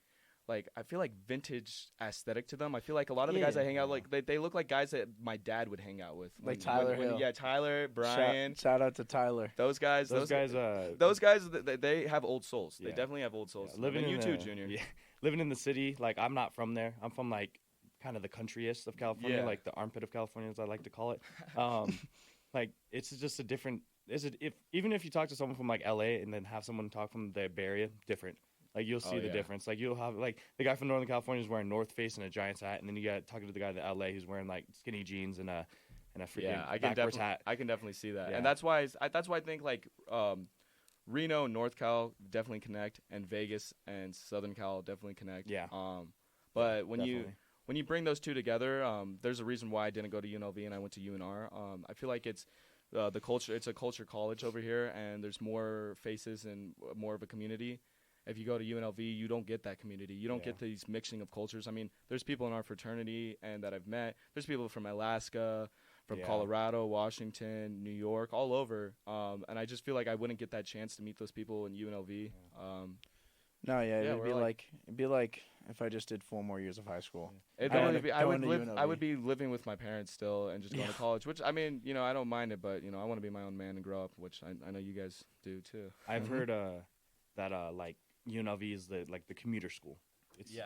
I feel like vintage aesthetic to them. I feel like a lot of the guys I hang out like they look like guys that my dad would hang out with. Like Tyler Hill. Yeah, Tyler, Brian. Shout out to Tyler. Those guys, they have old souls. They definitely have old souls. Yeah, living and you in too, Junior. Yeah, living in the city, like I'm not from there. I'm from like kind of the countryest of California, like the armpit of California, as I like to call it. Like it's just a different. Even if you talk to someone from like LA and then have someone talk from the Bay Area, different. Like you'll see the difference. Like you'll have like the guy from Northern California is wearing North Face and a Giants hat, and then you got talking to the guy in LA who's wearing like skinny jeans and a freaking backwards hat. I can definitely see that, and that's why I think like Reno and North Cal definitely connect, and Vegas and Southern Cal definitely connect. Yeah. But when you bring those two together, there's a reason why I didn't go to UNLV and I went to UNR. I feel like it's the culture. It's a culture college over here, and there's more faces and more of a community. If you go to UNLV, you don't get that community. You don't get these mixing of cultures. I mean, there's people in our fraternity and that I've met. There's people from Alaska, from Colorado, Washington, New York, all over. And I just feel like I wouldn't get that chance to meet those people in UNLV. It'd be like if I just did 4 more years of high school. I would be living with my parents still and just going to college, which I mean, I don't mind it, but I want to be my own man and grow up, which I know you guys do too. I've heard that like UNLV is the commuter school.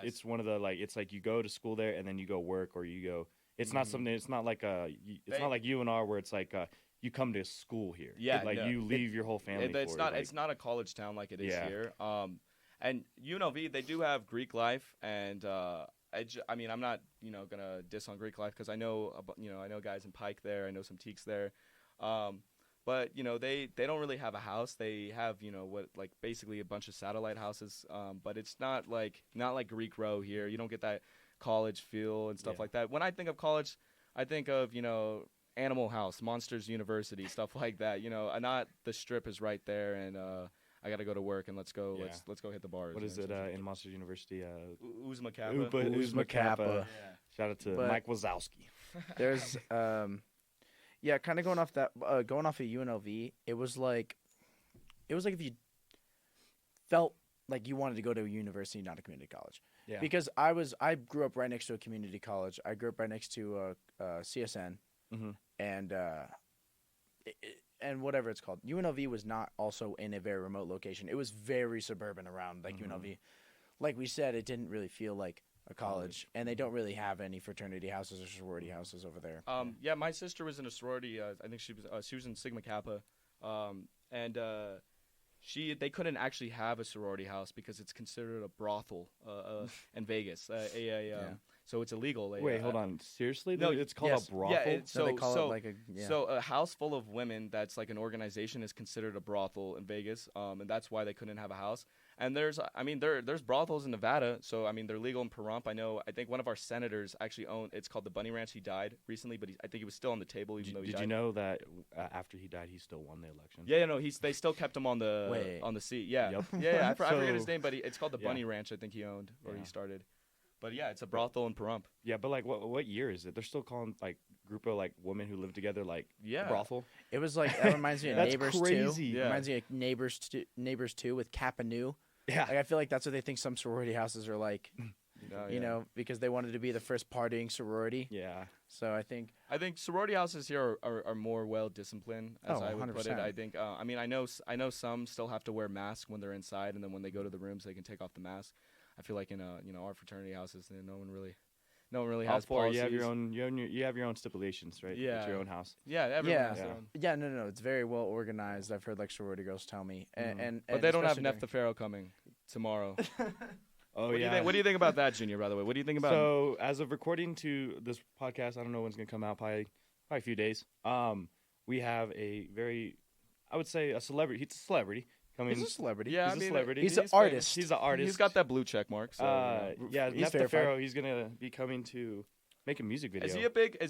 It's one of the like it's like you go to school there and then you go work or you go. It's not something. It's not like not like UNR where it's like you come to school here. Yeah, you leave your whole family. It's not a college town like it is here. And UNLV, they do have Greek life, and I mean, I'm not gonna diss on Greek life because I know I know guys in Pike there. I know some teaks there. But they don't really have a house. They have what like basically a bunch of satellite houses. But it's not like Greek Row here. You don't get that college feel and stuff like that. When I think of college, I think of Animal House, Monsters University, stuff like that. Not the Strip is right there, and I got to go to work and let's go hit the bars. What is it in Monsters University? Uzma Kappa. Uzma Kappa. Shout out to Mike Wazowski. There's kind of going off of UNLV, it was like if you felt like you wanted to go to a university, not a community college. Yeah. Because I grew up right next to a community college. I grew up right next to CSN, and and whatever it's called. UNLV was not also in a very remote location. It was very suburban around like UNLV. Like we said, it didn't really feel like a college, and they don't really have any fraternity houses or sorority houses over there. Yeah, my sister was in a sorority. I think she was in Sigma Kappa, and they couldn't actually have a sorority house because it's considered a brothel in Vegas. So it's illegal. Wait, hold on. Seriously? No, it's called a brothel? Yeah, So they call it like a So a house full of women that's like an organization is considered a brothel in Vegas, and that's why they couldn't have a house. And there's brothels in Nevada, so I mean they're legal in Pahrump. I think one of our senators actually owned. It's called the Bunny Ranch. He died recently, but I think he was still on the table even though he died. Did you know that after he died, he still won the election? Yeah, no, they still kept him on the seat. Yeah, Yep. yeah. I forget his name, but it's called the Bunny Ranch. I think he owned or he started. But yeah, it's a brothel in Pahrump. Yeah, but like, what year is it? They're still calling like group of like women who live together like brothel. It was like that reminds me of That's Neighbors crazy. 2. Yeah. Reminds me of Neighbors 2 with Kappa Nu. Yeah, Like, I feel like that's what they think some sorority houses are like. You know, because they wanted to be the first partying sorority. Yeah. So I think sorority houses here are more well disciplined, as I would put it. 100%. I think. I know some still have to wear masks when they're inside, and then when they go to the rooms, they can take off the mask. I feel like in our fraternity houses, no one really has policies. You have your own stipulations, right? Yeah. It's your own house. Yeah, everyone has their own. Yeah, no, it's very well organized. I've heard like sorority girls tell me, But they don't have Neff the Pharaoh coming tomorrow. Oh, What do you think about that, Junior? By the way, what do you think about? So as of recording to this podcast, I don't know when it's gonna come out. Probably a few days. We have a I would say a celebrity. He's a celebrity. He's a celebrity. Yeah, he's a celebrity. He's an artist. He's an artist. He's got that blue check mark. So, yeah, he's Neff the verified. Pharaoh. He's gonna be coming to make a music video. Is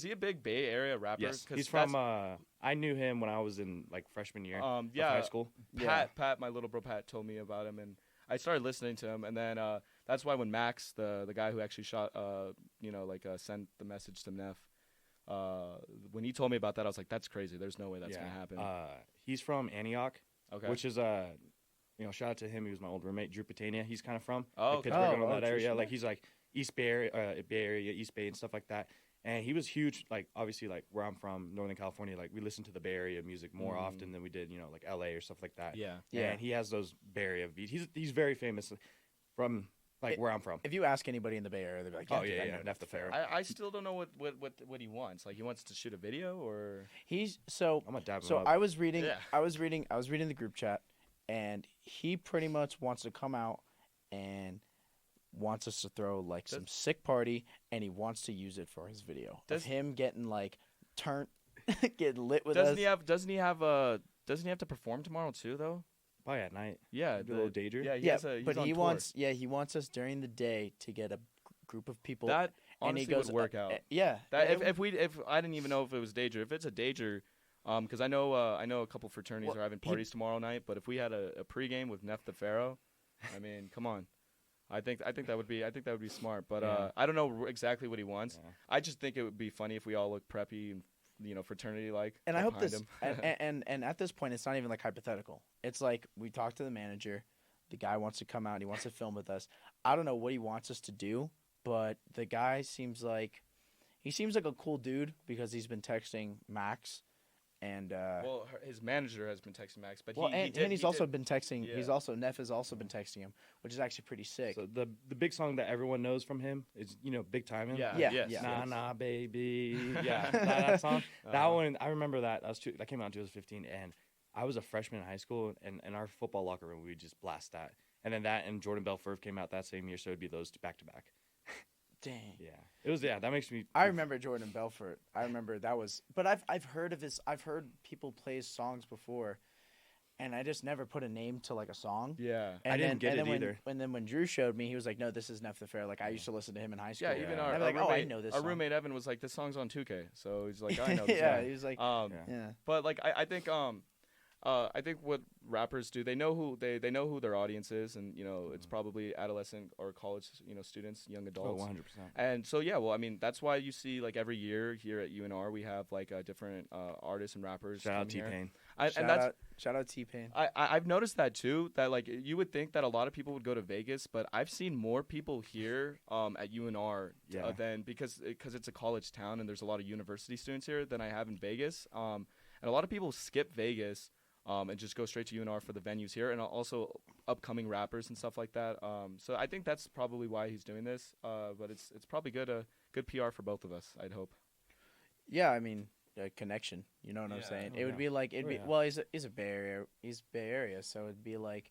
he a big Bay Area rapper? Yes, he's from. I knew him when I was in like freshman year of high school. Pat, my little bro Pat, told me about him, and I started listening to him, and then that's why when Max, the guy who actually shot, sent the message to Neff, when he told me about that, I was like, that's crazy. There's no way that's gonna happen. He's from Antioch, okay, which is shout out to him. He was my old roommate, Drew Patania. He's kind of from okay. Pittsburgh and that area. Like he's like East Bay Area, East Bay and stuff like that. And he was huge, like obviously like where I'm from, Northern California. Like we listen to the Bay Area music more often than we did, like LA or stuff like that. Yeah. And he has those Bay Area beats. He's very famous from like where I'm from. If you ask anybody in the Bay Area, they'll be like, "Oh yeah, Neff the Pharaoh." I still don't know what he wants. Like he wants to shoot a video or he's so. I'm gonna dab him So up. I was reading the group chat, and he pretty much wants to come out and wants us to throw like some sick party, and he wants to use it for his video of him getting like turned, getting lit with us. Doesn't he have to perform tomorrow too though? Probably at night. Yeah, Do a little danger. Yeah, but on he tour. wants us during the day to get a group of people. That and honestly he goes, would work out. Yeah. That if I didn't even know if it was Dager. If it's a Dager, because I know a couple fraternities are having parties tomorrow night. But if we had a pregame with Neff the Pharaoh, I mean, come on. I think that would be smart. But I don't know exactly what he wants. Yeah. I just think it would be funny if we all look preppy and fraternity like. And I hope this. Him. and at this point, it's not even like hypothetical. It's like we talked to the manager. The guy wants to come out. He wants to film with us. I don't know what he wants us to do, but the guy seems like a cool dude because he's been texting Max. And his manager has been texting Max, but he's also been texting. Yeah. Neff has also been texting him, which is actually pretty sick. So the big song that everyone knows from him is Big Timing. Yeah. Nah, nah, baby. Yeah, that song. That one, I remember that. That came out in 2015, and I was a freshman in high school, and in our football locker room, we would just blast that. And then that and Jordan Belfort came out that same year, so it'd be those two back to back. Dang. Yeah. It was. Yeah. That makes me. I remember Jordan Belfort. I remember that was. But I've heard of his. I've heard people play his songs before, and I just never put a name to like a song. Yeah. I didn't get it either. And then when Drew showed me, he was like, "No, this is Neff the Pharaoh." Like I used to listen to him in high school. Yeah. Even our roommate, I know this. Our song. roommate Evan was like, "This song's on 2K," so he's like, "I know." This Yeah. song. He was like, yeah. But like I think what rappers do, they know who their audience is, and it's probably adolescent or college students, young adults. 100%. And so that's why you see like every year here at UNR we have like different artists and rappers. Shout out T-Pain. Shout out T-Pain. I've noticed that too. That like you would think that a lot of people would go to Vegas, but I've seen more people here at UNR than because it's a college town and there's a lot of university students here than I have in Vegas. And a lot of people skip Vegas and just go straight to UNR for the venues here, and also upcoming rappers and stuff like that. So I think that's probably why he's doing this. But it's probably good PR for both of us, I'd hope. Yeah, I mean, a connection. You know what I'm saying? It would be like well, he's a Bay Area, so it'd be like,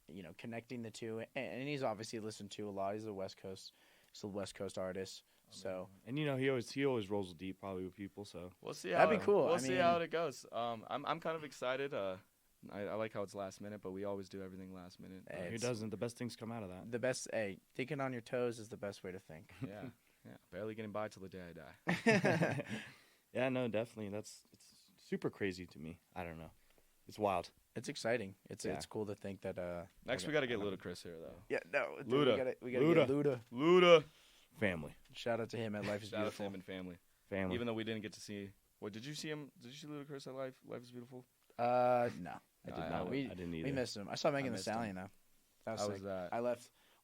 you know, connecting the two. And he's obviously listened to a lot. He's a West Coast artist. So, and you know, he always rolls deep probably with people. So we'll see. That'd be cool. We'll see how it goes. I'm kind of excited. I like how it's last minute, but we always do everything last minute. Who doesn't? The best things come out of that. The best. Thinking on your toes is the best way to think. Yeah. Barely getting by till the day I die. Yeah, no, definitely. It's super crazy to me. I don't know. It's wild. It's exciting. It's cool to think that. Next, we got to get Ludacris here, though. Yeah, no. Luda. We gotta get Luda. Family. Shout out to him at Life is Beautiful. Shout out to him and family. Even though we didn't get to see. What did you see him? Did you see Ludacris at Life is Beautiful? No. I did not. I didn't either. We missed him. I saw Megan Thee Stallion though. How was that?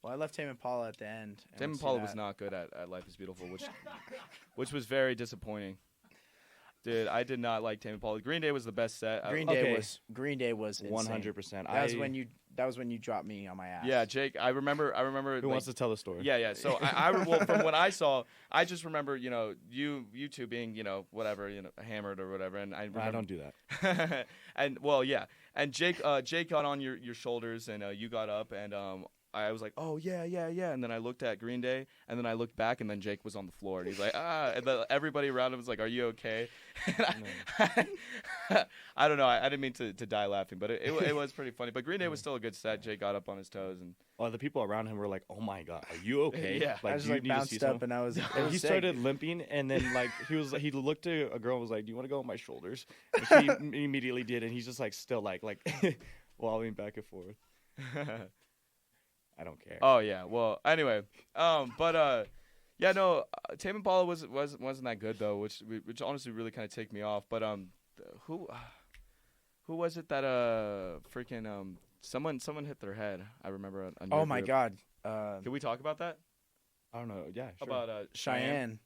I left Tame Impala at the end. Tame Impala was not good at Life is Beautiful, which was very disappointing. Dude, I did not like Tame Impala. Green Day was the best set. Green Day was insane. 100%. That was when you dropped me on my ass. Yeah, Jake, I remember. Who wants to tell the story? Yeah. So well, from what I saw, I just remember, you know, you two being, you know, whatever, you know, hammered or whatever, and I don't do that. And well, yeah, and Jake got on your shoulders, and you got up, and I was like, oh yeah, and then I looked at Green Day, and then I looked back, and then Jake was on the floor, and he's like, and then everybody around him was like, are you okay? I don't know, I didn't mean to die laughing, but it was pretty funny. But Green Day was still a good set. Jake got up on his toes, and the people around him were like, oh my god, are you okay? Yeah, I just bounced up, and I was. And he started limping, and then like he looked to a girl and was like, do you want to go on my shoulders? And she immediately did, and he's just like still like wobbling back and forth. I don't care. Oh yeah. Well, anyway, yeah, no, Tame Impala wasn't that good though, which honestly really kind of take me off. But who was it that freaking someone hit their head? I remember. Oh my god. Can we talk about that? I don't know. Yeah. Sure. About Cheyenne.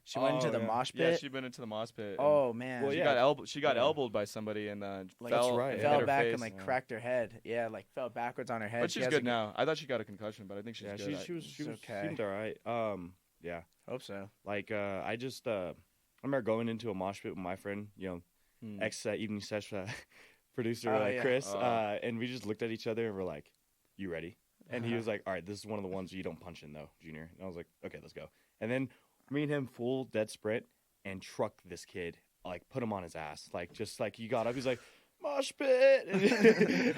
She went into the mosh pit. Yeah, she went into the mosh pit. Oh man. Well, she got elbowed by somebody and fell back face. and cracked her head. Yeah, like fell backwards on her head. But she's good now. I thought she got a concussion, but I think she's good. She was okay. seemed all right. Yeah. Hope so. Like I remember going into a mosh pit with my friend, you know, ex Evening Sesh producer Chris, and we just looked at each other and we're like, "You ready?" And he was like, "All right, this is one of the ones you don't punch in though, Junior." And I was like, "Okay, let's go." And then me and him full dead sprint and truck this kid, like put him on his ass, like just like he got up, he's like mosh pit,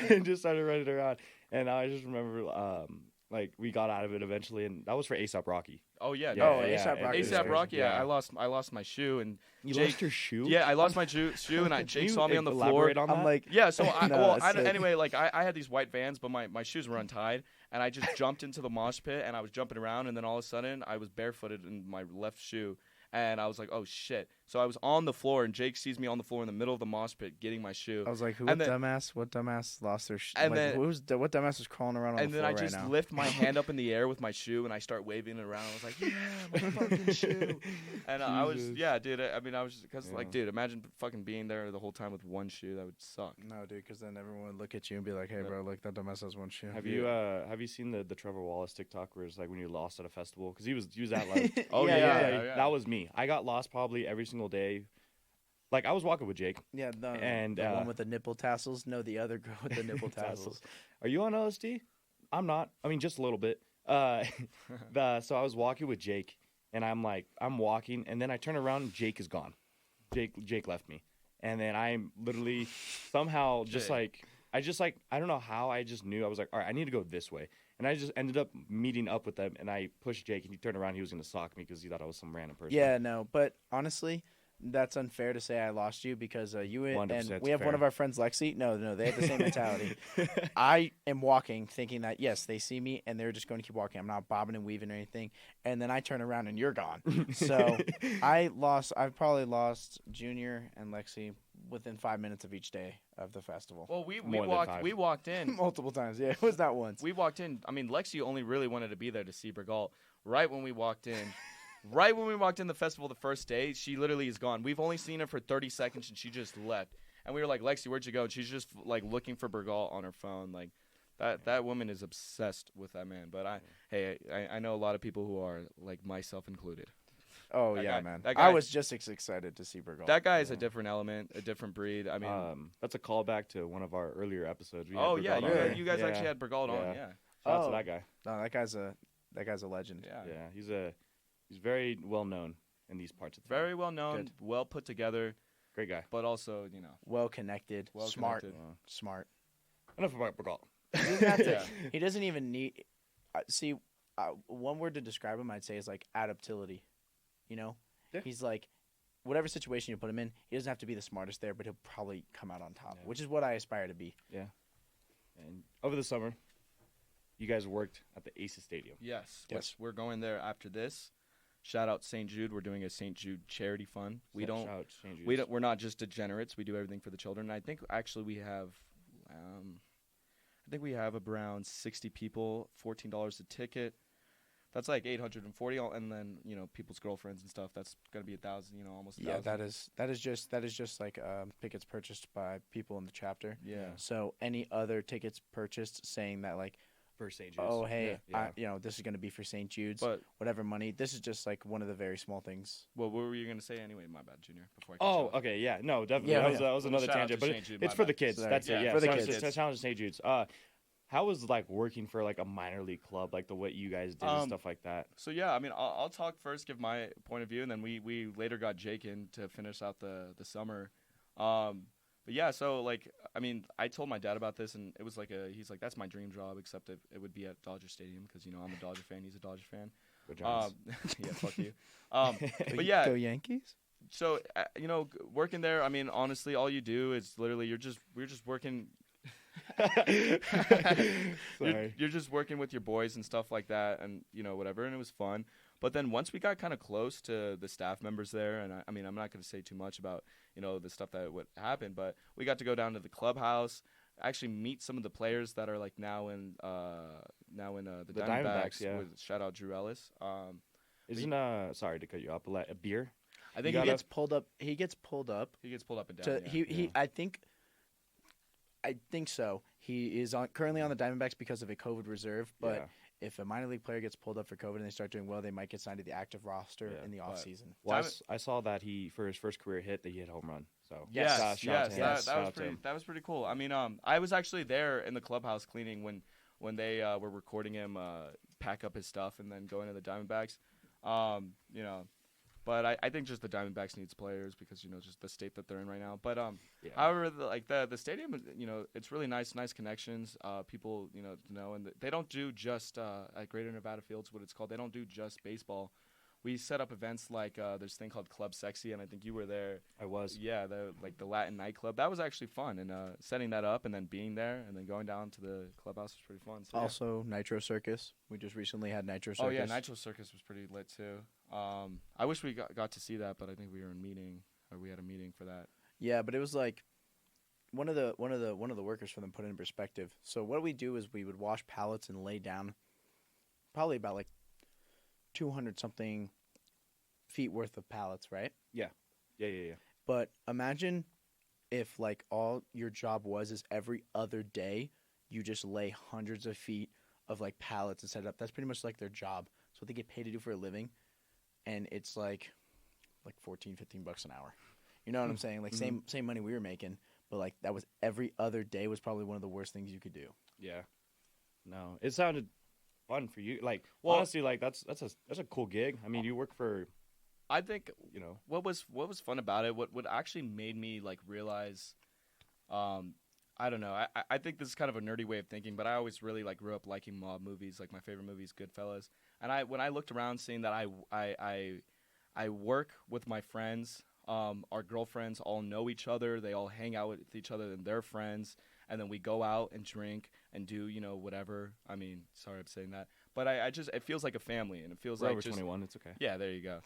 and just started running around. And I just remember, like we got out of it eventually, and that was for ASAP Rocky. Oh yeah, ASAP Rocky. ASAP Rocky. Yeah, I lost my shoe, and you lost your shoe. Yeah, I lost my shoe, and Jake saw me on the floor. I'm like, yeah. So anyway, like I had these white Vans, but my shoes were untied. And I just jumped into the mosh pit, and I was jumping around, and then all of a sudden, I was barefooted in my left shoe, and I was like, "Oh shit!" So I was on the floor, and Jake sees me on the floor in the middle of the mosh pit, getting my shoe. I was like, What dumbass lost their shoe? And then what dumbass was crawling around on the floor right now? And then I just lift my hand up in the air with my shoe, and I start waving it around. I was like, "Yeah, my fucking shoe!" And I was, dude. I mean, I was just because, like, dude, imagine fucking being there the whole time with one shoe. That would suck. No, dude, because then everyone would look at you and be like, "Hey, bro, like that dumbass has one shoe." Have you seen the Trevor Wallace TikTok where it's like when you lost at a festival? Because he was at like, that was me. I got lost probably every single day. Like, I was walking with Jake. Yeah, the one with the nipple tassels. No, the other girl with the nipple tassels. Are you on LSD? I'm not. I mean, just a little bit. So I was walking with Jake, and I'm walking, and then I turn around, and Jake is gone. Jake left me. And then I'm literally somehow I don't know how, I just knew. I was like, all right, I need to go this way. And I just ended up meeting up with them, and I pushed Jake, and he turned around. He was going to sock me because he thought I was some random person. Yeah, no, but honestly, that's unfair to say I lost you because you and we have one of our friends, Lexi. No, they have the same mentality. I am walking thinking that, yes, they see me, and they're just going to keep walking. I'm not bobbing and weaving or anything. And then I turn around, and you're gone. So I've probably lost Junior and Lexi within 5 minutes of each day of the festival. Well, we walked in multiple times. Yeah, it was not once. We walked in. I mean, Lexi only really wanted to be there to see Bergalt. Right when we walked in, Right when we walked in the festival the first day, she literally is gone. We've only seen her for 30 seconds, and she just left. And we were like, Lexi, where'd you go? And she's just like looking for Bergal on her phone. Like that woman is obsessed with that man. But I know a lot of people who are, like myself included. Oh, That yeah, guy- man. that guy- I was just as excited to see Bergal. That guy is a different element, a different breed. I mean, that's a callback to one of our earlier episodes. We had oh yeah, Bergald on there. you guys Yeah. actually had Bergal on. Yeah. Yeah, Shout out Oh. to that guy. No, that guy's a legend. yeah. Yeah, he's very well known in these parts of the Very well known, Good. well put together, great guy. but also Well connected, Well smart, connected. smart. Enough about Bergal. He doesn't, have to, Yeah. he doesn't even need. See, one word to describe him, I'd say, is like adaptability. You know, Yeah. he's like, whatever situation you put him in, he doesn't have to be the smartest there, but he'll probably come out on top, Yeah. which is what I aspire to be. And over the summer, you guys worked at the Aces Stadium. Yes, Yes. which we're going there after this. Shout out St. Jude. We're doing a St. Jude charity fund. Shout out to St. We Jude's. don't. We're not just degenerates. We do everything for the children. And I think actually we have, around 60 people. $14 a ticket. That's like 840, and then people's girlfriends and stuff. That's gonna be 1,000. Almost. 1,000. That is just like tickets purchased by people in the chapter. Yeah. So any other tickets purchased saying that like, for St. Jude's. oh hey, Yeah. this is going to be for St. Jude's, But whatever money. This is just like one of the very small things. what were you gonna say anyway? My bad, Junior. Before I cut Oh, you off. okay, yeah, no, definitely. Yeah, that was another Shout out tangent, to but St. Jude, it's my for the bad. kids. Sorry. That's Yeah, it. Yeah, for the so kids. It's challenge St. Jude's. How was like working for like a minor league club, like what you guys did and stuff like that? So yeah, I mean, I'll talk first, give my point of view, and then we later got Jake in to finish out the summer. But yeah, so like, I mean, I told my dad about this, and it was like he's like, that's my dream job, except it would be at Dodger Stadium because I'm a Dodger fan, he's a Dodger fan. Go Giants. Yeah, fuck you. But yeah, Go Yankees. so working there, I mean, honestly, all you do is literally we're just working. Sorry. You're just working with your boys and stuff like that, and whatever, and it was fun. But then once we got kind of close to the staff members there, and I mean, I'm not going to say too much about the stuff that would happen, but we got to go down to the clubhouse, actually meet some of the players that are like now in the Diamondbacks. yeah. With, shout out Drew Ellis. Isn't sorry to cut you off, but a beer? I think He he gets pulled up. He gets pulled up. and down. To, Yeah. he I think so. He is currently on the Diamondbacks because of a COVID reserve, but Yeah. if a minor league player gets pulled up for COVID and they start doing well, they might get signed to the active roster Yeah, in the but- offseason. Well, I saw that for his first career hit, that he hit a home run. So Yes, shout out to yes, him. that Shout was out to him. that was pretty cool. I mean, I was actually there in the clubhouse cleaning when they were recording him pack up his stuff and then go into the Diamondbacks. But I think just the Diamondbacks needs players because just the state that they're in right now. But Yeah. however, the stadium, it's really nice connections. People know, and they don't do just at Greater Nevada Fields, what it's called. They don't do just baseball. We set up events like there's this thing called Club Sexy, and I think you were there. I was. Yeah, the Latin nightclub. That was actually fun, and setting that up and then being there and then going down to the clubhouse was pretty fun. So, yeah. Also, Nitro Circus. We just recently had Nitro Circus. Oh yeah, Nitro Circus was pretty lit too. I wish we got to see that, but I think we were in meeting or we had a meeting for that. Yeah, but it was like one of the workers for them put it in perspective. So what we do is we would wash pallets and lay down probably about like 200 something feet worth of pallets, right? Yeah. But imagine if like all your job was is every other day you just lay hundreds of feet of like pallets and set it up. That's pretty much like their job. It's what they get paid to do for a living, and it's like $14, $15 an hour. You know what I'm saying? Like same money we were making, but like that was every other day was probably one of the worst things you could do. Yeah. No, it sounded fun for you. Like, Well- honestly, like that's a cool gig. I mean, you work for, I think what was fun about it, what actually made me like realize, I don't know. I think this is kind of a nerdy way of thinking, but I always really like grew up liking mob movies. Like my favorite movie is Goodfellas, and when I looked around, seeing that I work with my friends. Our girlfriends all know each other. They all hang out with each other and their friends, and then we go out and drink and do whatever. I mean, sorry I'm saying that, but it feels like a family, and it feels we're like over just 21. It's okay. yeah, there you go.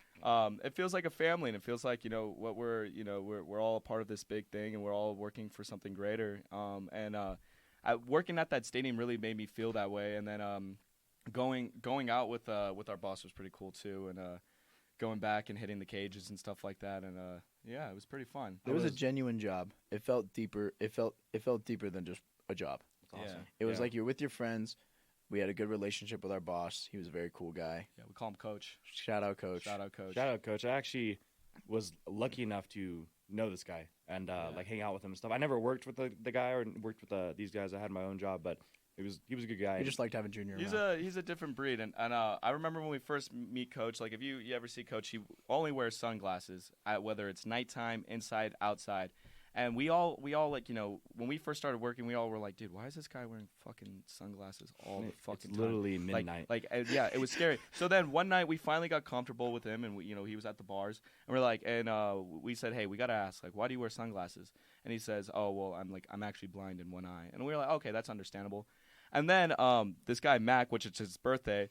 It feels like a family, and it feels like what we're all a part of this big thing, and we're all working for something greater. Working at that stadium really made me feel that way, and then going out with our boss was pretty cool too, and going back and hitting the cages and stuff like that. And yeah, it was pretty fun. It was a genuine job. It felt deeper. It felt deeper than just a job. Awesome. Yeah. It was like you're with your friends. We had a good relationship with our boss. He was a very cool guy. Yeah, we call him Coach. Shout out, Coach. Shout out, Coach. Shout out, Coach. I actually was lucky enough to know this guy and like hang out with him and stuff. I never worked with the guy or worked with these guys. I had my own job, but he was a good guy. We just liked having Junior He's around. He's a different breed, and I remember when we first meet Coach. Like if you ever see Coach, he only wears sunglasses whether it's nighttime, inside, outside. And we all like, you know, when we first started working, we all were like, dude, why is this guy wearing fucking sunglasses all the fucking time? Literally midnight. Yeah, it was scary. So then one night we finally got comfortable with him, and he was at the bars, and we're like, and we said, hey, we gotta ask, like, why do you wear sunglasses? And he says, oh, well, I'm actually blind in one eye. And we were like, okay, that's understandable. And then this guy Mac, which is his birthday,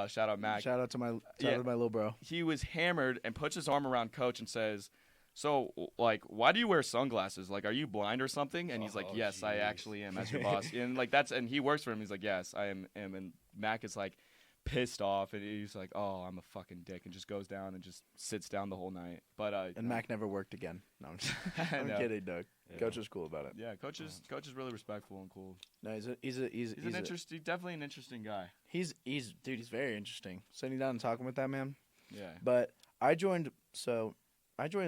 shout out Mac. Shout out to my little bro. He was hammered and puts his arm around Coach and says, so, like, why do you wear sunglasses? Like, are you blind or something? And he's like, yes, geez. I actually am, as your boss. And, like, and he works for him. He's like, yes, I am. And Mac is, like, pissed off. And he's like, oh, I'm a fucking dick. And just goes down and just sits down the whole night. But and Mac never worked again. No, I'm kidding, Doug. Yeah. Coach was cool about it. Yeah, Coach is really respectful and cool. No, he's definitely an interesting guy. He's very interesting. Sitting down and talking with that man. Yeah. But I joined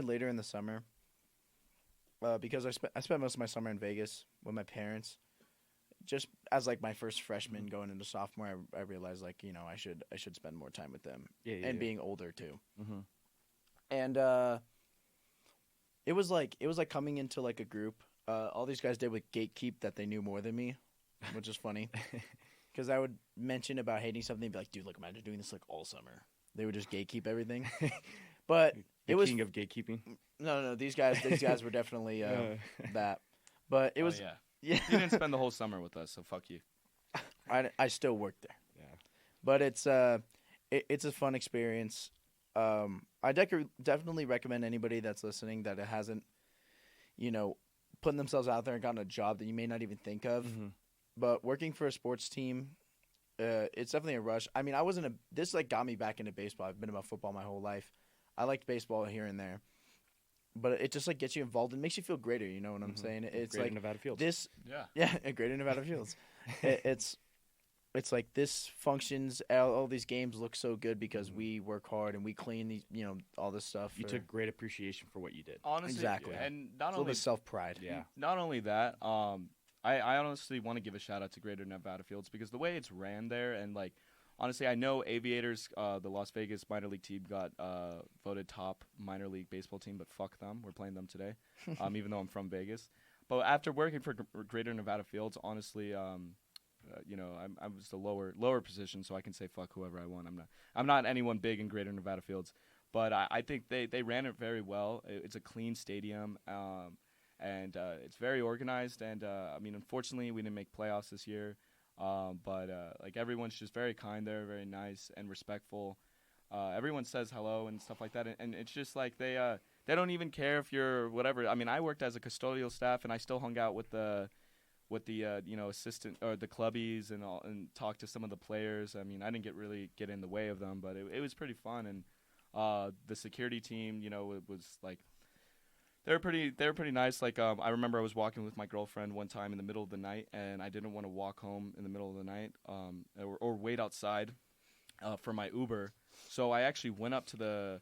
later in the summer because I spent most of my summer in Vegas with my parents. Just as like my first freshman going into sophomore, I realized like, you know, I should spend more time with them being older too. Mm-hmm. And it was like coming into like a group. All these guys did with gatekeep that they knew more than me, which is funny because I would mention about hating something and be like, dude, look, imagine doing this like all summer. They would just gatekeep everything. But it was king of gatekeeping. No. These guys were definitely that. But it was. Yeah. You didn't spend the whole summer with us, so fuck you. I still work there. Yeah. But it's a fun experience. I definitely recommend anybody that's listening that hasn't, you know, putting themselves out there and gotten a job that you may not even think of. Mm-hmm. But working for a sports team, it's definitely a rush. I mean, this like got me back into baseball. I've been about football my whole life. I liked baseball here and there, but it just like gets you involved and makes you feel greater. You know what I'm saying? It's Greater like Nevada Fields. This, Greater Nevada Fields. It's like this functions. All these games look so good because we work hard and we clean these, you know, all this stuff. You took great appreciation for what you did. Honestly, exactly. And not a only little bit self pride. Yeah. Not only that, I honestly want to give a shout out to Greater Nevada Fields because the way it's ran there and like. Honestly, I know Aviators, the Las Vegas minor league team, got voted top minor league baseball team, but fuck them. We're playing them today, even though I'm from Vegas. But after working for Greater Nevada Fields, honestly, you know, I'm just a lower position, so I can say fuck whoever I want. I'm not anyone big in Greater Nevada Fields, but I think they ran it very well. It's a clean stadium, and it's very organized. And I mean, unfortunately, we didn't make playoffs this year. But like everyone's just very kind there, very nice and respectful. Everyone says hello and stuff like that, and it's just like they don't even care if you're whatever. I mean, I worked as a custodial staff, and I still hung out with the you know, assistant or the clubbies and all, and talked to some of the players. I mean, I didn't really get in the way of them, but it was pretty fun. And the security team, you know, it was like. They were pretty nice. Like I remember I was walking with my girlfriend one time in the middle of the night, and I didn't want to walk home in the middle of the night, or wait outside, for my Uber. So I actually went up to the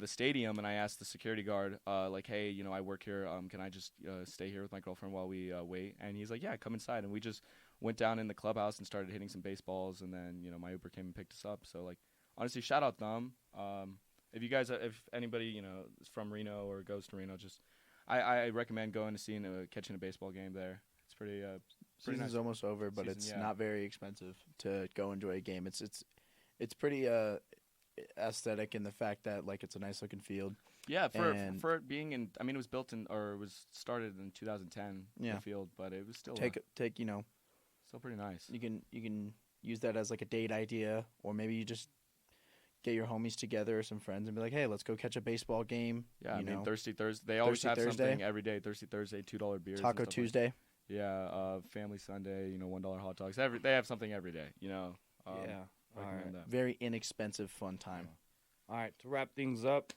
stadium and I asked the security guard, like, hey, you know, I work here. Can I just stay here with my girlfriend while we wait? And he's like, yeah, come inside. And we just went down in the clubhouse and started hitting some baseballs. And then you know my Uber came and picked us up. So like honestly, shout out them. If anybody, you know, is from Reno or goes to Reno, just I recommend going to catching a baseball game there. It's pretty Season's nice. Almost over, but it's not very expensive to go enjoy a game. It's pretty aesthetic in the fact that like it's a nice looking field. Yeah, for it being in, I mean, it was built in or it was started in 2010. Yeah, the field, but it was still take you know, still pretty nice. You can use that as like a date idea, or maybe you just. Get your homies together or some friends and be like, hey, let's go catch a baseball game. Yeah, I mean, Thirsty Thursday. They always have something every day. Thirsty Thursday, $2 beers. Taco Tuesday. Yeah, Family Sunday, you know, $1 hot dogs. They have something every day, you know. That. Very inexpensive, fun time. All right, to wrap things up,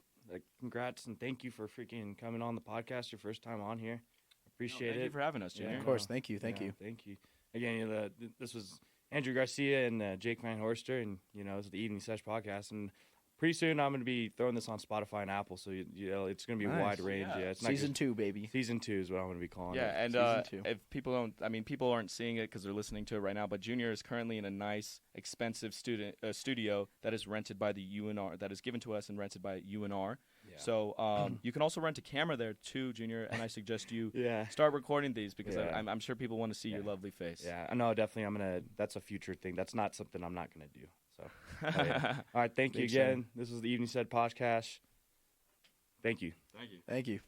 congrats and thank you for freaking coming on the podcast. Your first time on here. Appreciate it. Thank you for having us, Junior. Of course, thank you. Thank you. Again, this was Andrew Garcia and Jake Van Horster, and this is the Evening Sesh podcast. And pretty soon I'm going to be throwing this on Spotify and Apple, so it's going to be a wide range. Yeah, it's season 2, baby. Season 2 is what I'm going to be calling it. Yeah, and if people aren't seeing it because they're listening to it right now, but Junior is currently in a nice, expensive studio that is rented by the UNR, that is given to us and rented by UNR. Yeah. So you can also rent a camera there too, Junior, and I suggest you start recording these because I'm sure people want to see your lovely face. Yeah, I know, definitely. That's a future thing. That's not something I'm not going to do. So, all right, thank you again. This is the Evening Sesh podcast. Thank you. Thank you. Thank you.